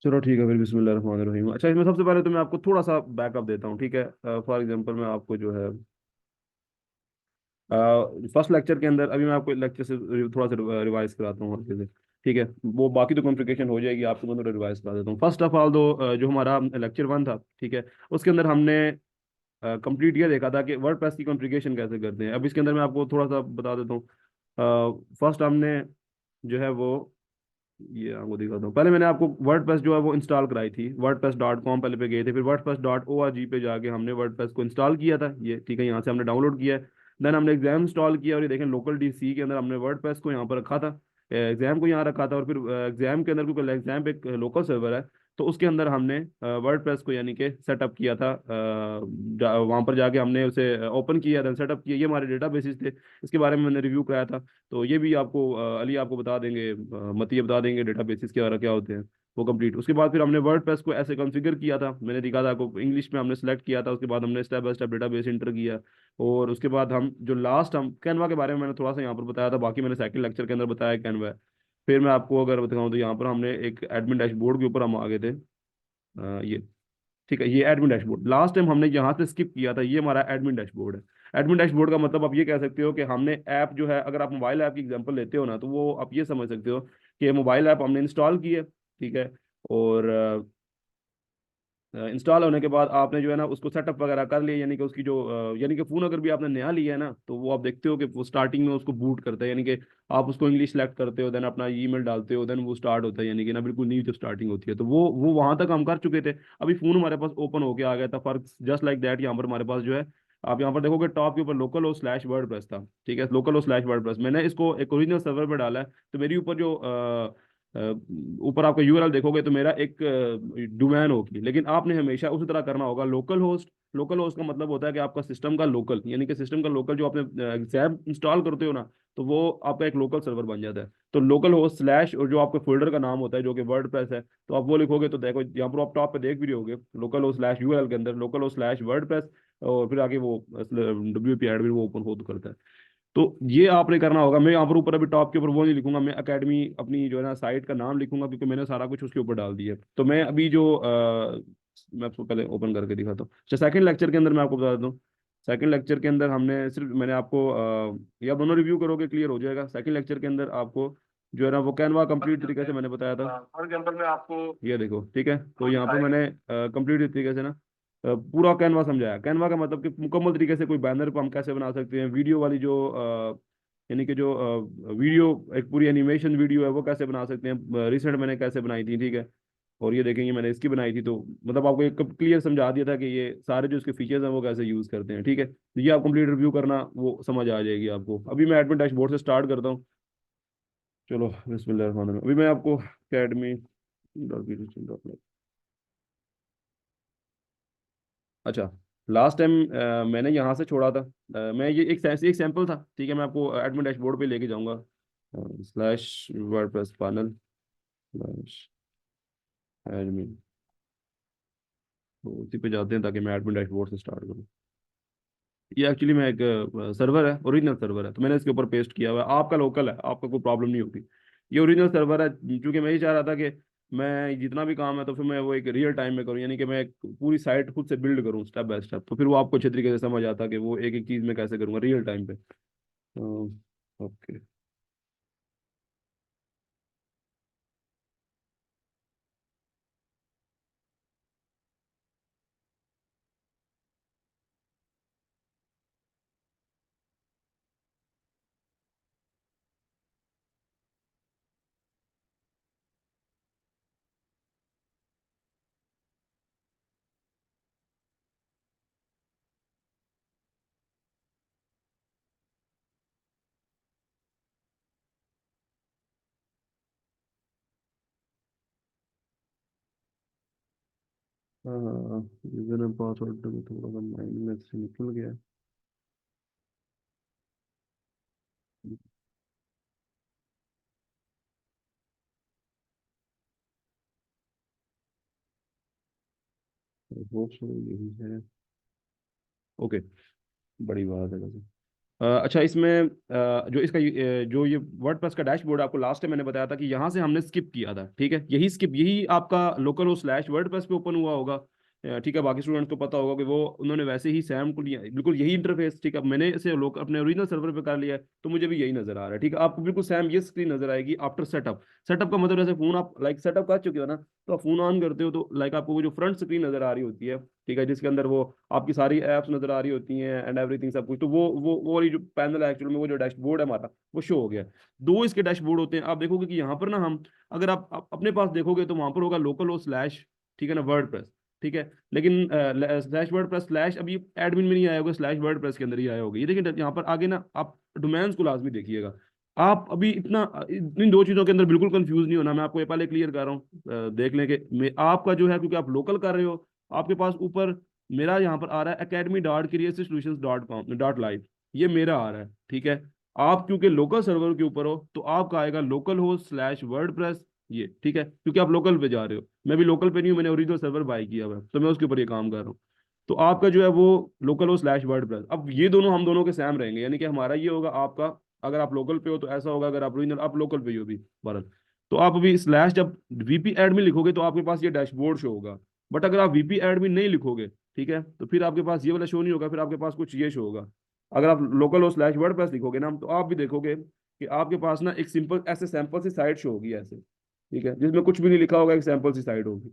चलो ठीक है फिर, बिस्मिल्लाहिर्रहमानिर्रहीम। अच्छा, इसमें सबसे पहले तो मैं आपको थोड़ा सा बैकअप देता हूँ, ठीक है। फॉर एग्जांपल मैं आपको जो है फर्स्ट लेक्चर के अंदर, अभी मैं आपको लेक्चर से थोड़ा सा रिवाइज कराता हूँ हल्के से, ठीक है। वो बाकी तो कॉन्फ़िगरेशन हो जाएगी, आपको मैं थोड़ा रिवाइज करा देता हूँ। फर्स्ट ऑफ ऑल दो जो हमारा लेक्चर वन था, ठीक है, उसके अंदर हमने कंप्लीट ये देखा था कि वर्डप्रेस की कॉन्फ़िगरेशन कैसे करते हैं। अब इसके अंदर मैं आपको थोड़ा सा बता देता हूँ। फर्स्ट हमने जो है वो, ये आपको दिखाता हूँ। पहले मैंने आपको वर्डप्रेस जो है वो इंस्टॉल कराई थी, wordpress.com पहले पे गए थे, फिर wordpress.org पे जाके हमने वर्डप्रेस को इंस्टॉल किया था, ये ठीक है, यहाँ से हमने डाउनलोड किया है। देन हमने एग्जाम इंस्टॉल किया, और ये देखें लोकल डीसी के अंदर हमने वर्डप्रेस को यहाँ पर रखा था, एग्जाम को यहाँ रखा था, और फिर एग्जाम के अंदर, क्योंकि एग्जाम पे एक लोकल सर्वर है, तो उसके अंदर हमने वर्डप्रेस को यानी कि सेटअप किया था। वहाँ पर जाके हमने उसे ओपन किया था, सेटअप किया। ये हमारे डेटा बेसिस थे, इसके बारे में मैंने रिव्यू कराया था। तो ये भी आपको अली आपको बता देंगे, मतीय बता देंगे डेटा बेसिस क्या क्या होते हैं, वो कंप्लीट। उसके बाद फिर हमने वर्डप्रेस को ऐसे कॉन्फ़िगर किया था, मैंने दिखा था आपको, इंग्लिश में हमने सेलेक्ट किया था। उसके बाद हमने step by step data base inter किया, और उसके बाद हम जो लास्ट हम कैनवा के बारे में मैंने थोड़ा सा यहाँ पर बताया था, बाकी मैंने सेकंड लेक्चर के अंदर बताया कैनवा है। फिर मैं आपको अगर बताऊँ तो यहाँ पर हमने एक एडमिन डैशबोर्ड के ऊपर हम आ गए थे। ये ठीक है, ये एडमिन डैशबोर्ड लास्ट टाइम हमने यहाँ से स्किप किया था, ये हमारा एडमिन डैशबोर्ड है। एडमिन डैशबोर्ड का मतलब आप ये कह सकते हो कि हमने ऐप जो है, अगर आप मोबाइल ऐप की एग्जांपल लेते हो ना, तो वो आप ये समझ सकते हो कि मोबाइल ऐप हमने इंस्टॉल की है, ठीक है। और इंस्टॉल होने के बाद आपने जो है ना उसको सेटअप वगैरह कर लिया, यानी कि उसकी जो यानी कि फ़ोन अगर भी आपने नया लिया है ना, तो वो आप देखते हो कि वो स्टार्टिंग में उसको बूट करता है, यानी कि आप उसको इंग्लिश सेलेक्ट करते हो, देन अपना ईमेल डालते हो, देन वो स्टार्ट होता है, यानी कि ना बिल्कुल न्यू जो स्टार्टिंग होती है। तो वो वहां तक हम कर चुके थे। अभी फ़ोन हमारे पास ओपन होके आ गया था, फर्क जस्ट लाइक दैट। यहाँ पर हमारे पास जो है, आप यहाँ पर देखोगे टॉप के ऊपर लोकल हो स्लैश वर्ड प्रेस था, ठीक है, लोकल हो स्लैश वर्ड प्रेस। मैंने इसको एक ओरिजिनल सर्वर पर डाला है, तो मेरी ऊपर जो अ, ऊपर आपका यूआरएल देखोगे तो मेरा एक डोमेन होगी, लेकिन आपने हमेशा उसी तरह करना होगा, लोकल होस्ट। लोकल होस्ट का मतलब होता है कि आपका सिस्टम का लोकल, यानी कि सिस्टम का लोकल, जो आपने एग्जाम इंस्टॉल करते हो ना, तो वो आपका एक लोकल सर्वर बन जाता है। तो लोकल होस्ट स्लैश, और जो आपके फोल्डर का नाम होता है जो कि वर्ड प्रेस है, तो आप वो लिखोगे, तो देखो यहाँ पर आप टॉप पे देख भी रहे होगे, लोकल होस्ट स्लैश यूआरएल के अंदर local host slash word press, और फिर आगे वो डब्ल्यू पी एडमिन वो ओपन होता करता है। तो ये आपने करना होगा। मैं यहाँ पर ऊपर अभी टॉप के ऊपर वो नहीं लिखूंगा, मैं एकेडमी अपनी जो है ना साइट का नाम लिखूंगा, क्योंकि मैंने सारा कुछ उसके ऊपर डाल दिया है। तो मैं अभी जो मैं आपको पहले ओपन करके दिखाता हूँ। अच्छा, सेकंड लेक्चर के अंदर मैं आपको बता देता हूँ। सेकंड लेक्चर के अंदर हमने सिर्फ, मैंने आपको या दोनों रिव्यू करोगे क्लियर हो जाएगा। सेकंड लेक्चर के अंदर आपको जो है ना वो कैनवा कंप्लीट तरीके से मैंने बताया था। फॉर एग्जाम्पल मैं आपको ये देखो, ठीक है, तो यहाँ पे मैंने कंप्लीट तरीके से ना पूरा कैनवा समझाया। कैनवा का मतलब कि मुकम्मल तरीके से कोई बैनर को हम कैसे बना सकते हैं, वीडियो वाली जो यानी कि जो वीडियो, एक पूरी एनिमेशन वीडियो है वो कैसे बना सकते हैं, रिसेंट मैंने कैसे बनाई थी, ठीक है। और ये देखेंगे मैंने इसकी बनाई थी, तो मतलब आपको एक क्लियर समझा दिया था कि ये सारे जो इसके फीचर्स हैं वो कैसे यूज़ करते हैं, ठीक है। तो ये आप कंप्लीट रिव्यू करना, वो समझ आ जाएगी आपको। अभी मैं एडमिन डैशबोर्ड से स्टार्ट करता हूँ। चलो बिस्मिल्लाह, अभी मैं आपको अकेडमी अच्छा, लास्ट टाइम मैंने यहाँ से छोड़ा था। मैं ये एक सैंपल था, ठीक है, मैं आपको एडमिन डैशबोर्ड पे लेके जाऊंगा। Slash WordPress panel slash admin, तो उसी पे जाते हैं ताकि मैं एडमिन डैशबोर्ड से स्टार्ट करूँ। ये एक्चुअली मैं एक सर्वर है, ओरिजिनल सर्वर है, तो मैंने इसके ऊपर पेस्ट किया हुआ है। आपका लोकल है, आपका कोई प्रॉब्लम नहीं होगी। ये ओरिजिनल सर्वर है, क्योंकि मैं ये चाह रहा था कि मैं जितना भी काम है तो फिर मैं वो एक रियल टाइम में करूँ, यानी कि मैं एक पूरी साइट खुद से बिल्ड करूँ स्टेप बाय स्टेप, तो फिर वो आपको अच्छे तरीके से समझ आता कि वो एक एक चीज़ में कैसे करूँगा रियल टाइम पे। ओके। हाँ, यूजर नेम पासवर्ड में थोड़ा सा माइंड में से निकल गया। होप सो यही है। ओके, बड़ी बात है वैसे। अच्छा, इसमें जो इसका जो ये वर्डप्रेस का डैशबोर्ड आपको लास्ट टाइम मैंने बताया था कि यहाँ से हमने स्किप किया था, ठीक है, यही आपका लोकल होस्ट स्लैश वर्डप्रेस पे ओपन हुआ होगा। ठीक है, बाकी स्टूडेंट्स को पता होगा कि वो उन्होंने वैसे ही सैम को लिया, बिल्कुल यही इंटरफेस, ठीक है, मैंने इसे लोग अपने ओरिजिनल सर्वर पे कर लिया है, तो मुझे भी यही नजर आ रहा है। ठीक है, आपको बिल्कुल सैम ये स्क्रीन नजर आएगी आफ्टर सेटअप। सेटअप का मतलब जैसे फोन आप लाइक सेटअप कर चुके हो ना, तो आप फोन ऑन करते हो तो लाइक आपको वो जो फ्रंट स्क्रीन नजर आ रही होती है, ठीक है, जिसके अंदर वो आपकी सारी एप्स नजर आ रही होती हैं एंड एवरीथिंग सब कुछ, तो वो वाली जो पैनल है एक्चुअल में, वो जो डैशबोर्ड है हमारा, वो शो हो गया। दो इसके डैशबोर्ड होते हैं, आप देखोगे कि यहाँ पर ना हम, अगर आप अपने पास देखोगे तो वहां पर होगा लोकल हो स्लैश, ठीक है ना, वर्ड, ठीक है, लेकिन स्लैश वर्ड प्रेस स्लैश अभी एडमिन में नहीं आया होगा, स्लैश वर्ड प्रेस के अंदर ही आया होगा। ये देखिए यहाँ पर आगे ना, आप डोमेन्स को लाजमी देखिएगा। आप अभी इतना इन दो चीजों के अंदर बिल्कुल कंफ्यूज नहीं होना, मैं आपको ये पहले क्लियर कर रहा हूँ। देख लें कि आपका जो है, क्योंकि आप लोकल कर रहे हो, आपके पास ऊपर मेरा यहाँ पर आ रहा है academy.creative-solutions.com.live, ये मेरा आ रहा है, ठीक है। आप क्योंकि लोकल सर्वर के ऊपर हो तो आपका आएगा local host slash word press, ये ठीक है, क्योंकि आप लोकल पे जा रहे हो, मैं भी लोकल पे नहीं हूँ, मैंने ओरिजिनल सर्वर बाय किया हुआ है, तो मैं उसके ऊपर ये काम कर रहा हूँ। तो आपका जो है वो लोकल हो स्लैश वर्ड प्रेस, अब ये दोनों हम दोनों के सेम रहेंगे, यानी कि हमारा ये होगा, आपका अगर आप लोकल पे हो तो ऐसा होगा, अगर आप ओरिजिनल आप लोकल पे ही हो भी भारत, तो आप अभी स्लैश जब वीपी एडमिन लिखोगे तो आपके पास ये डैशबोर्ड शो होगा। बट अगर आप वीपी एडमिन नहीं लिखोगे, ठीक है, तो फिर आपके पास ये वाला शो नहीं होगा, फिर आपके पास कुछ ये शो होगा। अगर आप लोकल हो स्लैश वर्ड प्रेस लिखोगे ना, तो आप भी देखोगे कि आपके पास ना एक सिंपल ऐसे सैंपल सी साइट शो होगी ऐसे, ठीक है, जिसमें कुछ भी नहीं लिखा होगा, एक सैंपल सी साइट होगी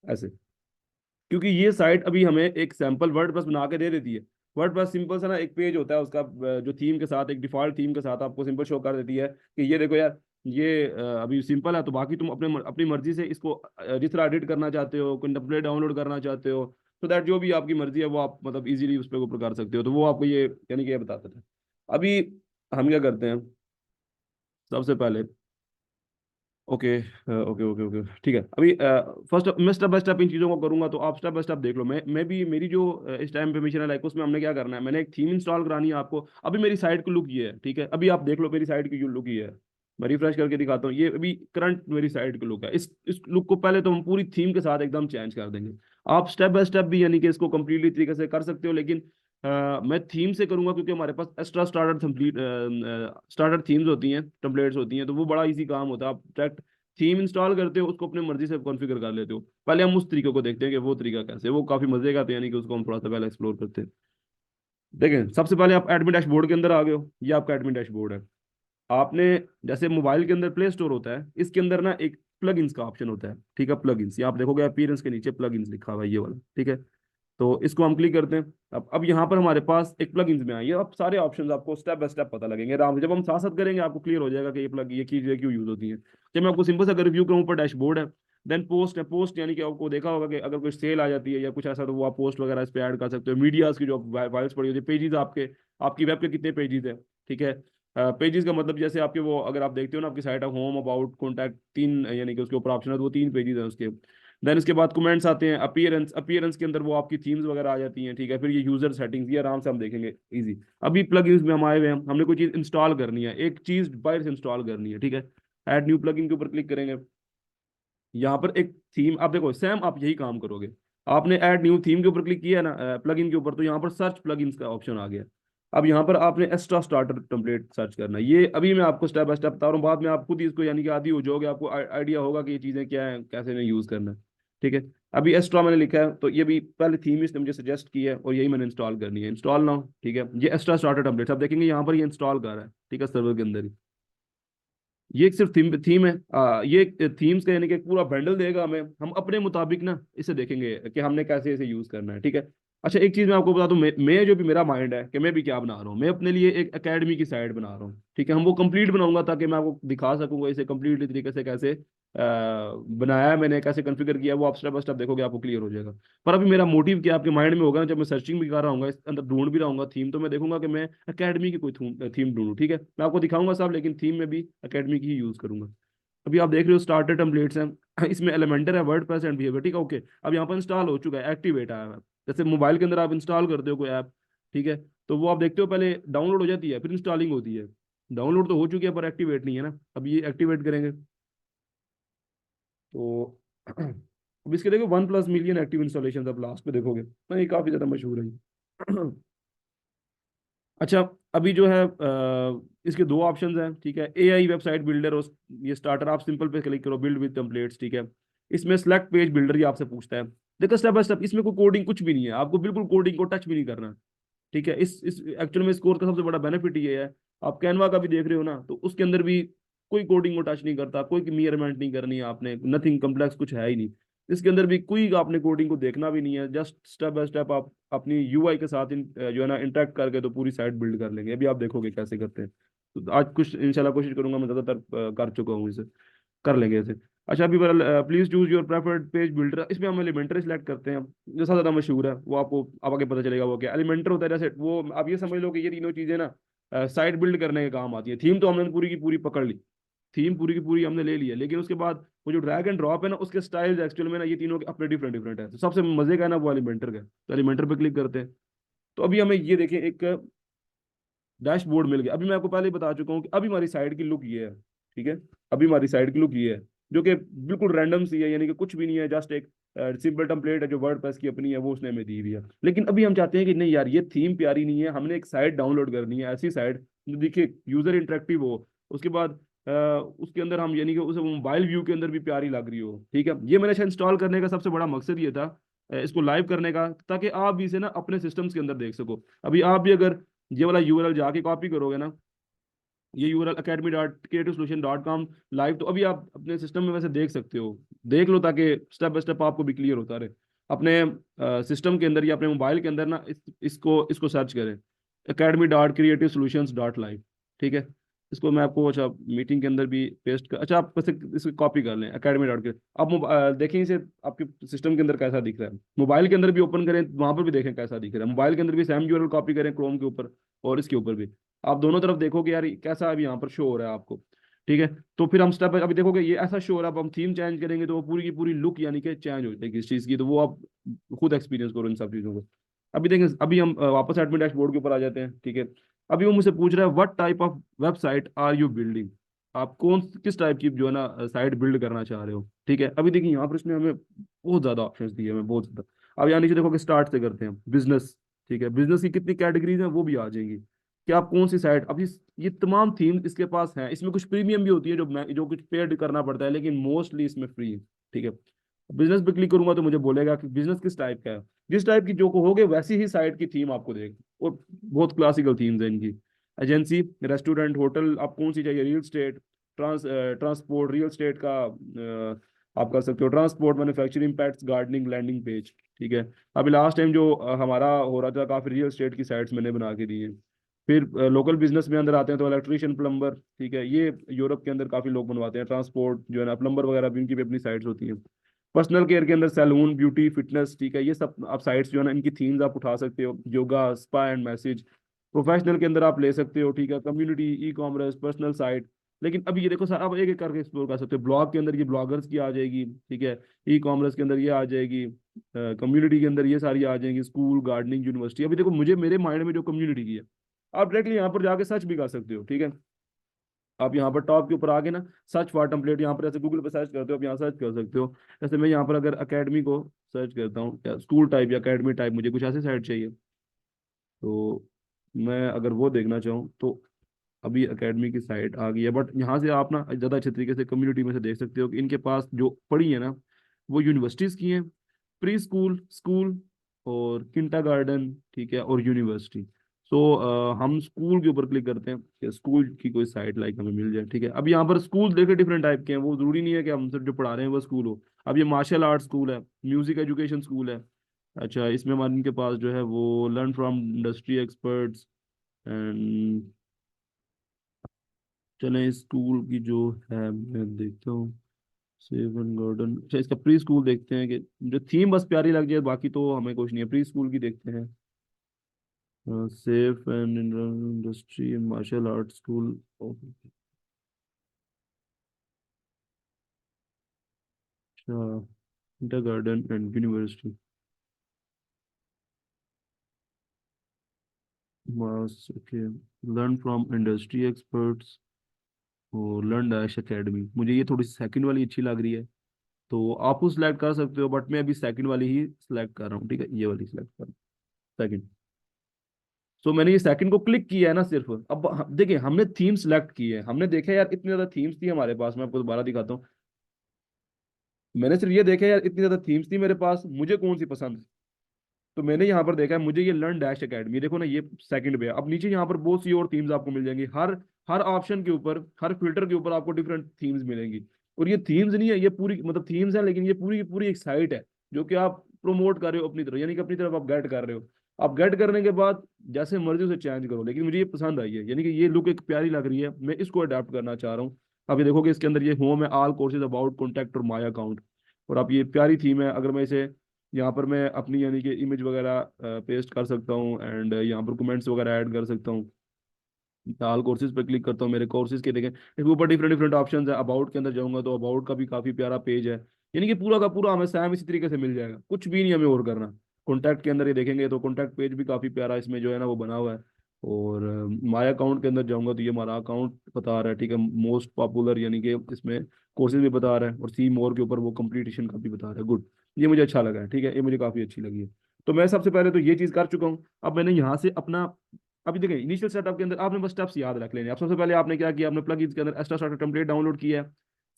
ऐसे, क्योंकि ये साइट अभी हमें एक सैंपल वर्डप्रेस बना के दे देती है। वर्डप्रेस सिंपल सा ना एक पेज होता है उसका, जो थीम के साथ, एक डिफॉल्ट थीम के साथ आपको सिंपल शो कर देती है कि ये देखो यार, ये अभी सिंपल है, तो बाकी तुम अपनी मर्जी से इसको जिस तरह एडिट करना चाहते हो, कोई टेम्पलेट डाउनलोड करना चाहते हो, तो दैट जो भी आपकी मर्जी है वो आप मतलब इजीली उस पर ऊपर कर सकते हो, तो वो आपको ये यानी कि ये बताते थे। अभी हम क्या करते हैं, सबसे पहले, ओके ओके ओके ओके, ठीक है, अभी फर्स्ट मैं स्टेप बाय स्टेप इन चीज़ों को करूंगा, तो आप स्टेप बाय स्टेप देख लो। मैं भी मेरी जो इस टाइम पे मिशन है लाइक, उसमें हमने क्या करना है, मैंने एक थीम इंस्टॉल करानी है आपको। अभी मेरी साइट की लुक ये है, ठीक है, अभी आप देख लो मेरी साइट की जो लुक ये है, मैं रिफ्रेश करके दिखाता हूँ, ये अभी करंट मेरी साइट की लुक है। इस लुक को पहले तो हम पूरी थीम के साथ एकदम चेंज कर देंगे। आप स्टेप बाय स्टेप भी यानी कि इसको कंप्लीटली तरीके से कर सकते हो, लेकिन मैं थीम से करूंगा, क्योंकि हमारे पास एक्स्ट्रा स्टार्टर थीम्स होती हैं, टेम्पलेट्स होती हैं, तो वो बड़ा इजी काम होता है। आप डायरेक्ट थीम इंस्टॉल करते हो, उसको अपनी मर्जी से कॉन्फ़िगर कर लेते हो। पहले हम उस तरीके को देखते हैं कि वो तरीका कैसे है, वो काफी मजे का, तो यानी कि उसको हम थोड़ा सा पहले एक्सप्लोर करते हैं। देखें, सबसे पहले आप एडमिन डैशबोर्ड के अंदर आ गए हो, ये आपका एडमिन डैशबोर्ड है। आपने जैसे मोबाइल के अंदर प्ले स्टोर होता है, इसके अंदर ना एक प्लगइन्स का ऑप्शन होता है, ठीक है, प्लगइन्स, ये आप देखोगे अपीयरेंस के नीचे प्लगइन्स लिखा हुआ है, ये वाला, ठीक है। तो इसको हम क्लिक करते हैं। अब यहाँ पर हमारे पास एक प्लगइन्स में आइए, अब सारे ऑप्शंस आपको स्टेप बाय स्टेप पता लगेंगे आराम से, जब हम साथ साथ करेंगे आपको क्लियर हो जाएगा कि ये चीजें क्यों यूज होती हैं। जब मैं आपको सिंपल सा रिव्यू करूँ, ऊपर डैशबोर्ड है, देन पोस्ट है। पोस्ट यानी कि आपको देखा होगा कि अगर कोई सेल आ जाती है या कुछ ऐसा, तो वो आप पोस्ट वगैरह इस पे ऐड कर सकते हो। मीडियाज की जो फाइल्स पड़ी होती है, पेजेस आपके, आपकी वेब के कितने पेजेस है, ठीक है। पेजेस का मतलब जैसे आपके वो, अगर आप देखते हो ना आपकी साइट है, होम, अबाउट, कॉन्टैक्ट, तीन यानी कि उसके ऊपर ऑप्शन है, तो वो तीन पेजेस हैं उसके। देन इसके बाद कमेंट्स आते हैं, अपीयरेंस के अंदर वो आपकी थीम्स वगैरह आ जाती हैं, ठीक है। फिर ये यूजर सेटिंग्स, ये आराम से हम देखेंगे इजी। अभी प्लगइन्स में हम आए हुए हैं, हमने कोई चीज इंस्टॉल करनी है, एक चीज बाहर से इंस्टॉल करनी है, ठीक है। ऐड न्यू प्लगइन के ऊपर क्लिक करेंगे, यहाँ पर एक थीम, आप देखो सेम आप यही काम करोगे। आपने ऐड न्यू थीम के ऊपर क्लिक किया ना, प्लगइन के ऊपर, तो यहाँ पर सर्च प्लगइन्स का ऑप्शन आ गया। अब यहाँ पर आपने एक्स्ट्रा स्टार्टर टेम्पलेट सर्च करना है। ये अभी मैं आपको स्टेप बाय स्टेप बता रहा हूँ, बाद में आप खुद ही इसको यानी कि आदी हो जाओगे, आपको आइडिया होगा कि ये चीज़ें क्या है, कैसे इन्हें यूज़ करना है, ठीक है। अभी एक्स्ट्रा मैंने लिखा है, तो ये भी पहले थीम इसने मुझे सजेस्ट की है और यही मैंने इंस्टॉल करनी है, इंस्टॉल नाउ, ठीक है। ये एक्स्ट्रा स्टार्टर टेम्पलेट आप देखेंगे यहाँ पर ये इंस्टॉल कर रहा है, ठीक है, सर्वर के अंदर ही। ये एक सिर्फ थीम थीम है, ये थीम्स का यानी कि एक पूरा बंडल देगा हमें, हम अपने मुताबिक ना इसे देखेंगे कि हमने कैसे इसे यूज करना है, ठीक है। अच्छा, एक चीज मैं आपको बता दूं, मैं जो भी मेरा माइंड है कि मैं भी क्या बना रहा हूँ, मैं अपने लिए एक एकेडमी की साइड बना रहा हूँ, ठीक है। हम वो कंप्लीट बनाऊंगा ताकि मैं आपको दिखा सकूंगा इसे कंप्लीट तरीके से कैसे बनाया है मैंने, कैसे कॉन्फ़िगर किया है, वो आप स्टेप बाय स्टेप देखोगे आपको क्लियर हो जाएगा। पर अभी मेरा मोटिव क्या आपके माइंड में होगा ना, जब मैं सर्चिंग भी कर रहा हूँ इस अंदर ढूंढ भी रहा हूँ थीम, तो मैं देखूंगा कि मैं एकेडमी की कोई थीम ढूंढूं, ठीक है। मैं आपको दिखाऊंगा सब, लेकिन थीम में भी एकेडमी की ही यूज करूंगा। अभी आप देख रहे हो स्टार्टर टेम्पलेट्स हैं, इसमें एलिमेंटर है, वर्ड प्रेस एंड बिहेवियर, ठीक है, ओके। अब यहाँ पर इंस्टॉल हो चुका है, एक्टिवेट आया है। जैसे मोबाइल के अंदर आप इंस्टॉल करते हो कोई ऐप, ठीक है, तो वो आप देखते हो पहले डाउनलोड हो जाती है, फिर इंस्टॉलिंग होती है। डाउनलोड तो हो चुकी है पर एक्टिवेट नहीं है ना, अब ये एक्टिवेट करेंगे तो अब इसके देखो 1+ मिलियन एक्टिव इंस्टॉलेशन, अब लास्ट पे देखोगे, नहीं काफी ज्यादा मशहूर है ये। अच्छा, अभी जो है इसके दो ऑप्शंस हैं, ठीक है। एआई वेबसाइट बिल्डर और ये स्टार्टर, आप सिंपल पे क्लिक करो, बिल्ड विद टेम्पलेट्स, ठीक है। इसमें सेलेक्ट पेज बिल्डर ही आपसे पूछता है। देखो स्टेप बाय स्टेप, इसमें कोई कोडिंग कुछ भी नहीं है, आपको बिल्कुल कोडिंग को टच भी नहीं करना, ठीक है। इस एक्चुअल में इस कोर्स का सबसे बड़ा बेनिफिट ये है, आप कैनवा का भी देख रहे हो ना, तो उसके अंदर भी कोई कोडिंग को टच नहीं करता, कोई मेजरमेंट नहीं करनी है आपने, नथिंग कम्प्लेक्स कुछ है ही नहीं। इसके अंदर भी कोई आपने कोडिंग को देखना भी नहीं है, जस्ट स्टेप बाय स्टेप आप अपनी यूआई के साथ जो है ना इंटरेक्ट करके तो पूरी साइट बिल्ड कर लेंगे। अभी आप देखोगे कैसे करते हैं। तो आज कुछ इंशाल्लाह कोशिश करूंगा, मैं ज्यादातर कर चुका हूँ इसे, कर लेंगे इसे। अच्छा, अभी please choose your preferred page builder, इसमें हम एलिमेंटर सिलेक्ट करते हैं, जो सबसे ज्यादा मशहूर है, वो आपको अब आगे पता चलेगा वो क्या एलिमेंटर होता है। जैसे वो आप ये समझ लो कि ये तीनों चीजें ना साइट बिल्ड करने के काम आती है। थीम तो हमने पूरी की पूरी पकड़ ली, थीम पूरी की पूरी हमने ले ली है, लेकिन उसके बाद वो जो ड्रैग एंड ड्रॉप है ना, उसके स्टाइल्स एक्चुअल में ना ये तीनों के अपने डिफरेंट डिफरेंट है। तो सबसे मजे का है ना वो एलिमेंटर का, तो एलिमेंटर पे क्लिक करते हैं। तो अभी हमें ये देखें, एक डैशबोर्ड मिल गया। अभी मैं आपको पहले ही बता चुका हूँ कि अभी हमारी साइड की लुक ये है, ठीक है। अभी हमारी साइड की लुक ये है, जो कि बिल्कुल रैंडम सी है, यानी कि कुछ भी नहीं है, जस्ट एक सिंपल टेम्पलेट है जो वर्डप्रेस की अपनी है, वो उसने हमें दी हुई है। लेकिन अभी हम चाहते हैं कि नहीं यार, ये थीम प्यारी नहीं है, हमने एक साइट डाउनलोड करनी है, ऐसी साइट जो देखिए यूजर इंटरेक्टिव हो, उसके बाद उसके अंदर हम यानी कि उसे मोबाइल व्यू के अंदर भी प्यारी लग रही हो, ठीक है। ये मैंने इंस्टॉल करने का सबसे बड़ा मकसद ये था, इसको लाइव करने का, ताकि आप भी इसे ना अपने सिस्टम्स के अंदर देख सको। अभी आप भी अगर ये वाला यूआरएल जाके कॉपी करोगे ना, ये यूआरएल academy.creativesolution.com लाइव, तो अभी आप अपने सिस्टम में वैसे देख सकते हो, देख लो, ताकि स्टेप बाय स्टेप आपको भी क्लियर होता रहे। अपने सिस्टम के अंदर या अपने मोबाइल के अंदर ना इसको इसको सर्च करें, academy.creativesolutions.live, ठीक है। इसको मैं आपको अच्छा मीटिंग के अंदर भी पेस्ट कर, अच्छा आप इसे कॉपी कर लें, academy. अब देखें इसे आपके सिस्टम के अंदर कैसा दिख रहा है, मोबाइल के अंदर भी ओपन करें, वहां पर भी देखें कैसा दिख रहा है, मोबाइल के अंदर भी सेम यूआरएल कॉपी करें क्रोम के ऊपर और इसके ऊपर भी, आप दोनों तरफ देखोगे यार कैसा अभी यहाँ पर शो हो रहा है आपको, ठीक है। तो फिर हम स्टेप अभी देखोगे ये ऐसा शो हो रहा है। अब हम थीम चेंज करेंगे तो वो पूरी की पूरी लुक यानी कि चेंज हो जाएगी इस चीज़ की, तो वो आप खुद एक्सपीरियंस करो इन सब चीज़ों को। अभी देखें, अभी हम वापस एडमिन डैशबोर्ड के ऊपर आ जाते हैं, ठीक है। अभी वो मुझसे पूछ रहा है what type of website R you building, आप कौन किस टाइप की जो है ना साइट बिल्ड करना चाह रहे हो, ठीक है। अभी देखिए यहाँ पर इसने हमें बहुत ज्यादा ऑप्शंस दिए, हमें बहुत ज्यादा। अब यहाँ नीचे देखो कि स्टार्ट से करते हैं बिजनेस, ठीक है। बिजनेस की कितनी कैटेगरीज हैं वो भी आ जाएंगी, कि आप कौन सी साइट। अब ये तमाम थीम इसके पास हैं, इसमें कुछ प्रीमियम भी होती है जो कुछ पेड करना पड़ता है, लेकिन मोस्टली इसमें फ्री है, ठीक है। बिजनेस पे क्लिक करूंगा तो मुझे बोलेगा कि बिजनेस किस टाइप का है, जिस टाइप की जो को होगे वैसी ही साइट की थीम आपको देगा, और बहुत क्लासिकल थीम्स है इनकी। एजेंसी, रेस्टोरेंट, होटल, आप कौन सी चाहिए, real estate, transport, real estate का आप कर सकते हो, transport, manufacturing, pets, gardening, landing page, ठीक है। अभी लास्ट टाइम जो हमारा हो रहा था, काफी रियल स्टेट की साइट्स मैंने बना के दी है। फिर लोकल बिजनेस में अंदर आते हैं तो इलेक्ट्रिशियन, प्लम्बर, ठीक है। ये यूरोप के अंदर काफी लोग बनवाते हैं, ट्रांसपोर्ट जो है ना, प्लम्बर वगैरह भी इनकी भी अपनी साइट्स होती हैं। पर्सनल केयर के अंदर सैलून, ब्यूटी, फिटनेस, ठीक है। ये सब आप साइट्स जो है ना, इनकी थीम्स आप उठा सकते हो, yoga, spa and message. Professional के अंदर आप ले सकते हो, ठीक है, community, e commerce, personal site. लेकिन अभी ये देखो सर, आप एक एक करके एक्सप्लोर कर सकते हो। ब्लॉग के अंदर ये ब्लॉगर्स की आ जाएगी, ठीक है। ई कॉमर्स के अंदर ये आ जाएगी, कम्युनिटी के अंदर ये सारी आ जाएंगी, स्कूल, गार्डनिंग, यूनिवर्सिटी। अभी देखो मुझे मेरे माइंड में जो कम्युनिटी की है, आप डायरेक्टली यहाँ पर जाके सर्च भी कर सकते हो, ठीक है। आप यहाँ पर टॉप के ऊपर आगे ना सर्च फॉर टेम्पलेट, यहाँ पर ऐसे गूगल पर सर्च करते हो, आप यहाँ सर्च कर सकते हो। जैसे मैं यहाँ पर अगर अकेडमी को सर्च करता हूँ, या स्कूल टाइप या अकेडमी टाइप, मुझे कुछ ऐसे साइट चाहिए, तो मैं अगर वो देखना चाहूँ तो अभी एकेडमी की साइट आ गई है। बट यहाँ से आप ना ज़्यादा अच्छे तरीके से कम्युनिटी में से देख सकते हो कि इनके पास जो पढ़ी है ना, वो यूनिवर्सिटीज़ की हैं, प्री स्कूल, स्कूल और किंडरगार्टन, ठीक है, और यूनिवर्सिटी। सो हम स्कूल के ऊपर क्लिक करते हैं कि स्कूल की कोई साइट लाइक हमें मिल जाए, ठीक है। अब यहाँ पर स्कूल देखे डिफरेंट टाइप के हैं, वो जरूरी नहीं है कि हम सिर्फ जो पढ़ा रहे हैं वो स्कूल हो। अब ये मार्शल आर्ट स्कूल है, म्यूजिक एजुकेशन स्कूल है। अच्छा, इसमें हमारे इनके पास जो है वो learn from industry experts and, चलें स्कूल की जो है मैं देखता हूँ, सेवन गार्डन। अच्छा, इसका प्री स्कूल देखते हैं, कि जो थीम बस प्यारी लग जाए, बाकी तो हमें कुछ नहीं है। प्री स्कूल की देखते हैं, safe and industry martial art school, अच्छा, inter garden and university, mass, okay, learn from industry experts और लर्न डैश एकेडमी। मुझे ये थोड़ी सी सेकंड वाली अच्छी लग रही है, तो आप उस सिलेक्ट कर सकते हो, बट मैं अभी सेकंड वाली ही सिलेक्ट कर रहा हूँ, ठीक है, ये वाली सिलेक्ट कर, सेकंड। सो मैंने ये सेकंड को क्लिक किया है ना सिर्फ। अब देखिए हमने थीम सेलेक्ट की है, हमने देखा यार इतनी ज्यादा थीम्स थी हमारे पास। मैं आपको दोबारा दिखाता हूँ। मैंने सिर्फ ये देखा यार इतनी ज्यादा थीम्स थी मेरे पास, मुझे कौन सी पसंद। तो मैंने यहाँ पर देखा है मुझे ये लर्न डैश एकेडमी, देखो ना ये सेकंड पे है। अब नीचे यहाँ पर बहुत सी और थीम्स आपको मिल जाएंगी, हर हर ऑप्शन के ऊपर, हर फिल्टर के ऊपर आपको डिफरेंट थीम्स मिलेंगी। और ये थीम्स नहीं है, ये पूरी मतलब थीम्स है, लेकिन ये पूरी की पूरी एक साइट है जो कि आप प्रमोट कर रहे हो अपनी तरफ, यानी कि अपनी तरफ आप गेट कर रहे हो। आप गेट करने के बाद जैसे मर्जी उसे चेंज करो, लेकिन मुझे ये पसंद आई है, यानी कि ये लुक एक प्यारी लग रही है, मैं इसको अडेप्ट करना चाह रहा हूँ। अभी देखोगे इसके अंदर ये होम है, ऑल कोर्सेज अबाउट कॉन्टैक्ट और माई अकाउंट। और आप ये प्यारी थीम है, अगर मैं इसे यहाँ पर मैं अपनी यानी कि इमेज वगैरह पेस्ट कर सकता हूँ, एंड यहाँ पर कमेंट्स वगैरह ऐड कर सकता हूँ। ऑल कोर्सेज पर क्लिक करता हूँ, मेरे कोर्सेज के देखें इसके ऊपर डिफरेंट डिफरेंट ऑप्शन है। अबाउट के अंदर जाऊंगा तो अबाउट का भी काफी प्यारा पेज है, यानी कि पूरा का पूरा हमें सेम इसी तरीके से मिल जाएगा, कुछ भी नहीं हमें और करना। कॉन्टैक्ट के अंदर ये देखेंगे तो कॉन्टैक्ट पेज भी काफी प्यारा इसमें जो है ना वो बना हुआ है। और माय अकाउंट के अंदर जाऊंगा तो ये हमारा अकाउंट बता रहा है, ठीक है, मोस्ट पॉपुलर, यानी कि इसमें कोर्सेज भी बता रहा है, और सी मोर के ऊपर वो कंप्लीटेशन का भी बता रहा है। गुड, ये मुझे अच्छा लगा है, ठीक है, ये मुझे काफी अच्छी लगी है। तो मैं सबसे पहले तो ये चीज कर चुका हूँ। अब मैंने यहाँ से अपना, अभी देखिए इनिशियल सेटअप के अंदर आपने बस स्टेप्स याद रख लेने हैं। अब सबसे पहले आपने क्या किया, आपने प्लगइन्स के अंदर एक्स्ट्रा स्टार्टर टेम्पलेट डाउनलोड किया है।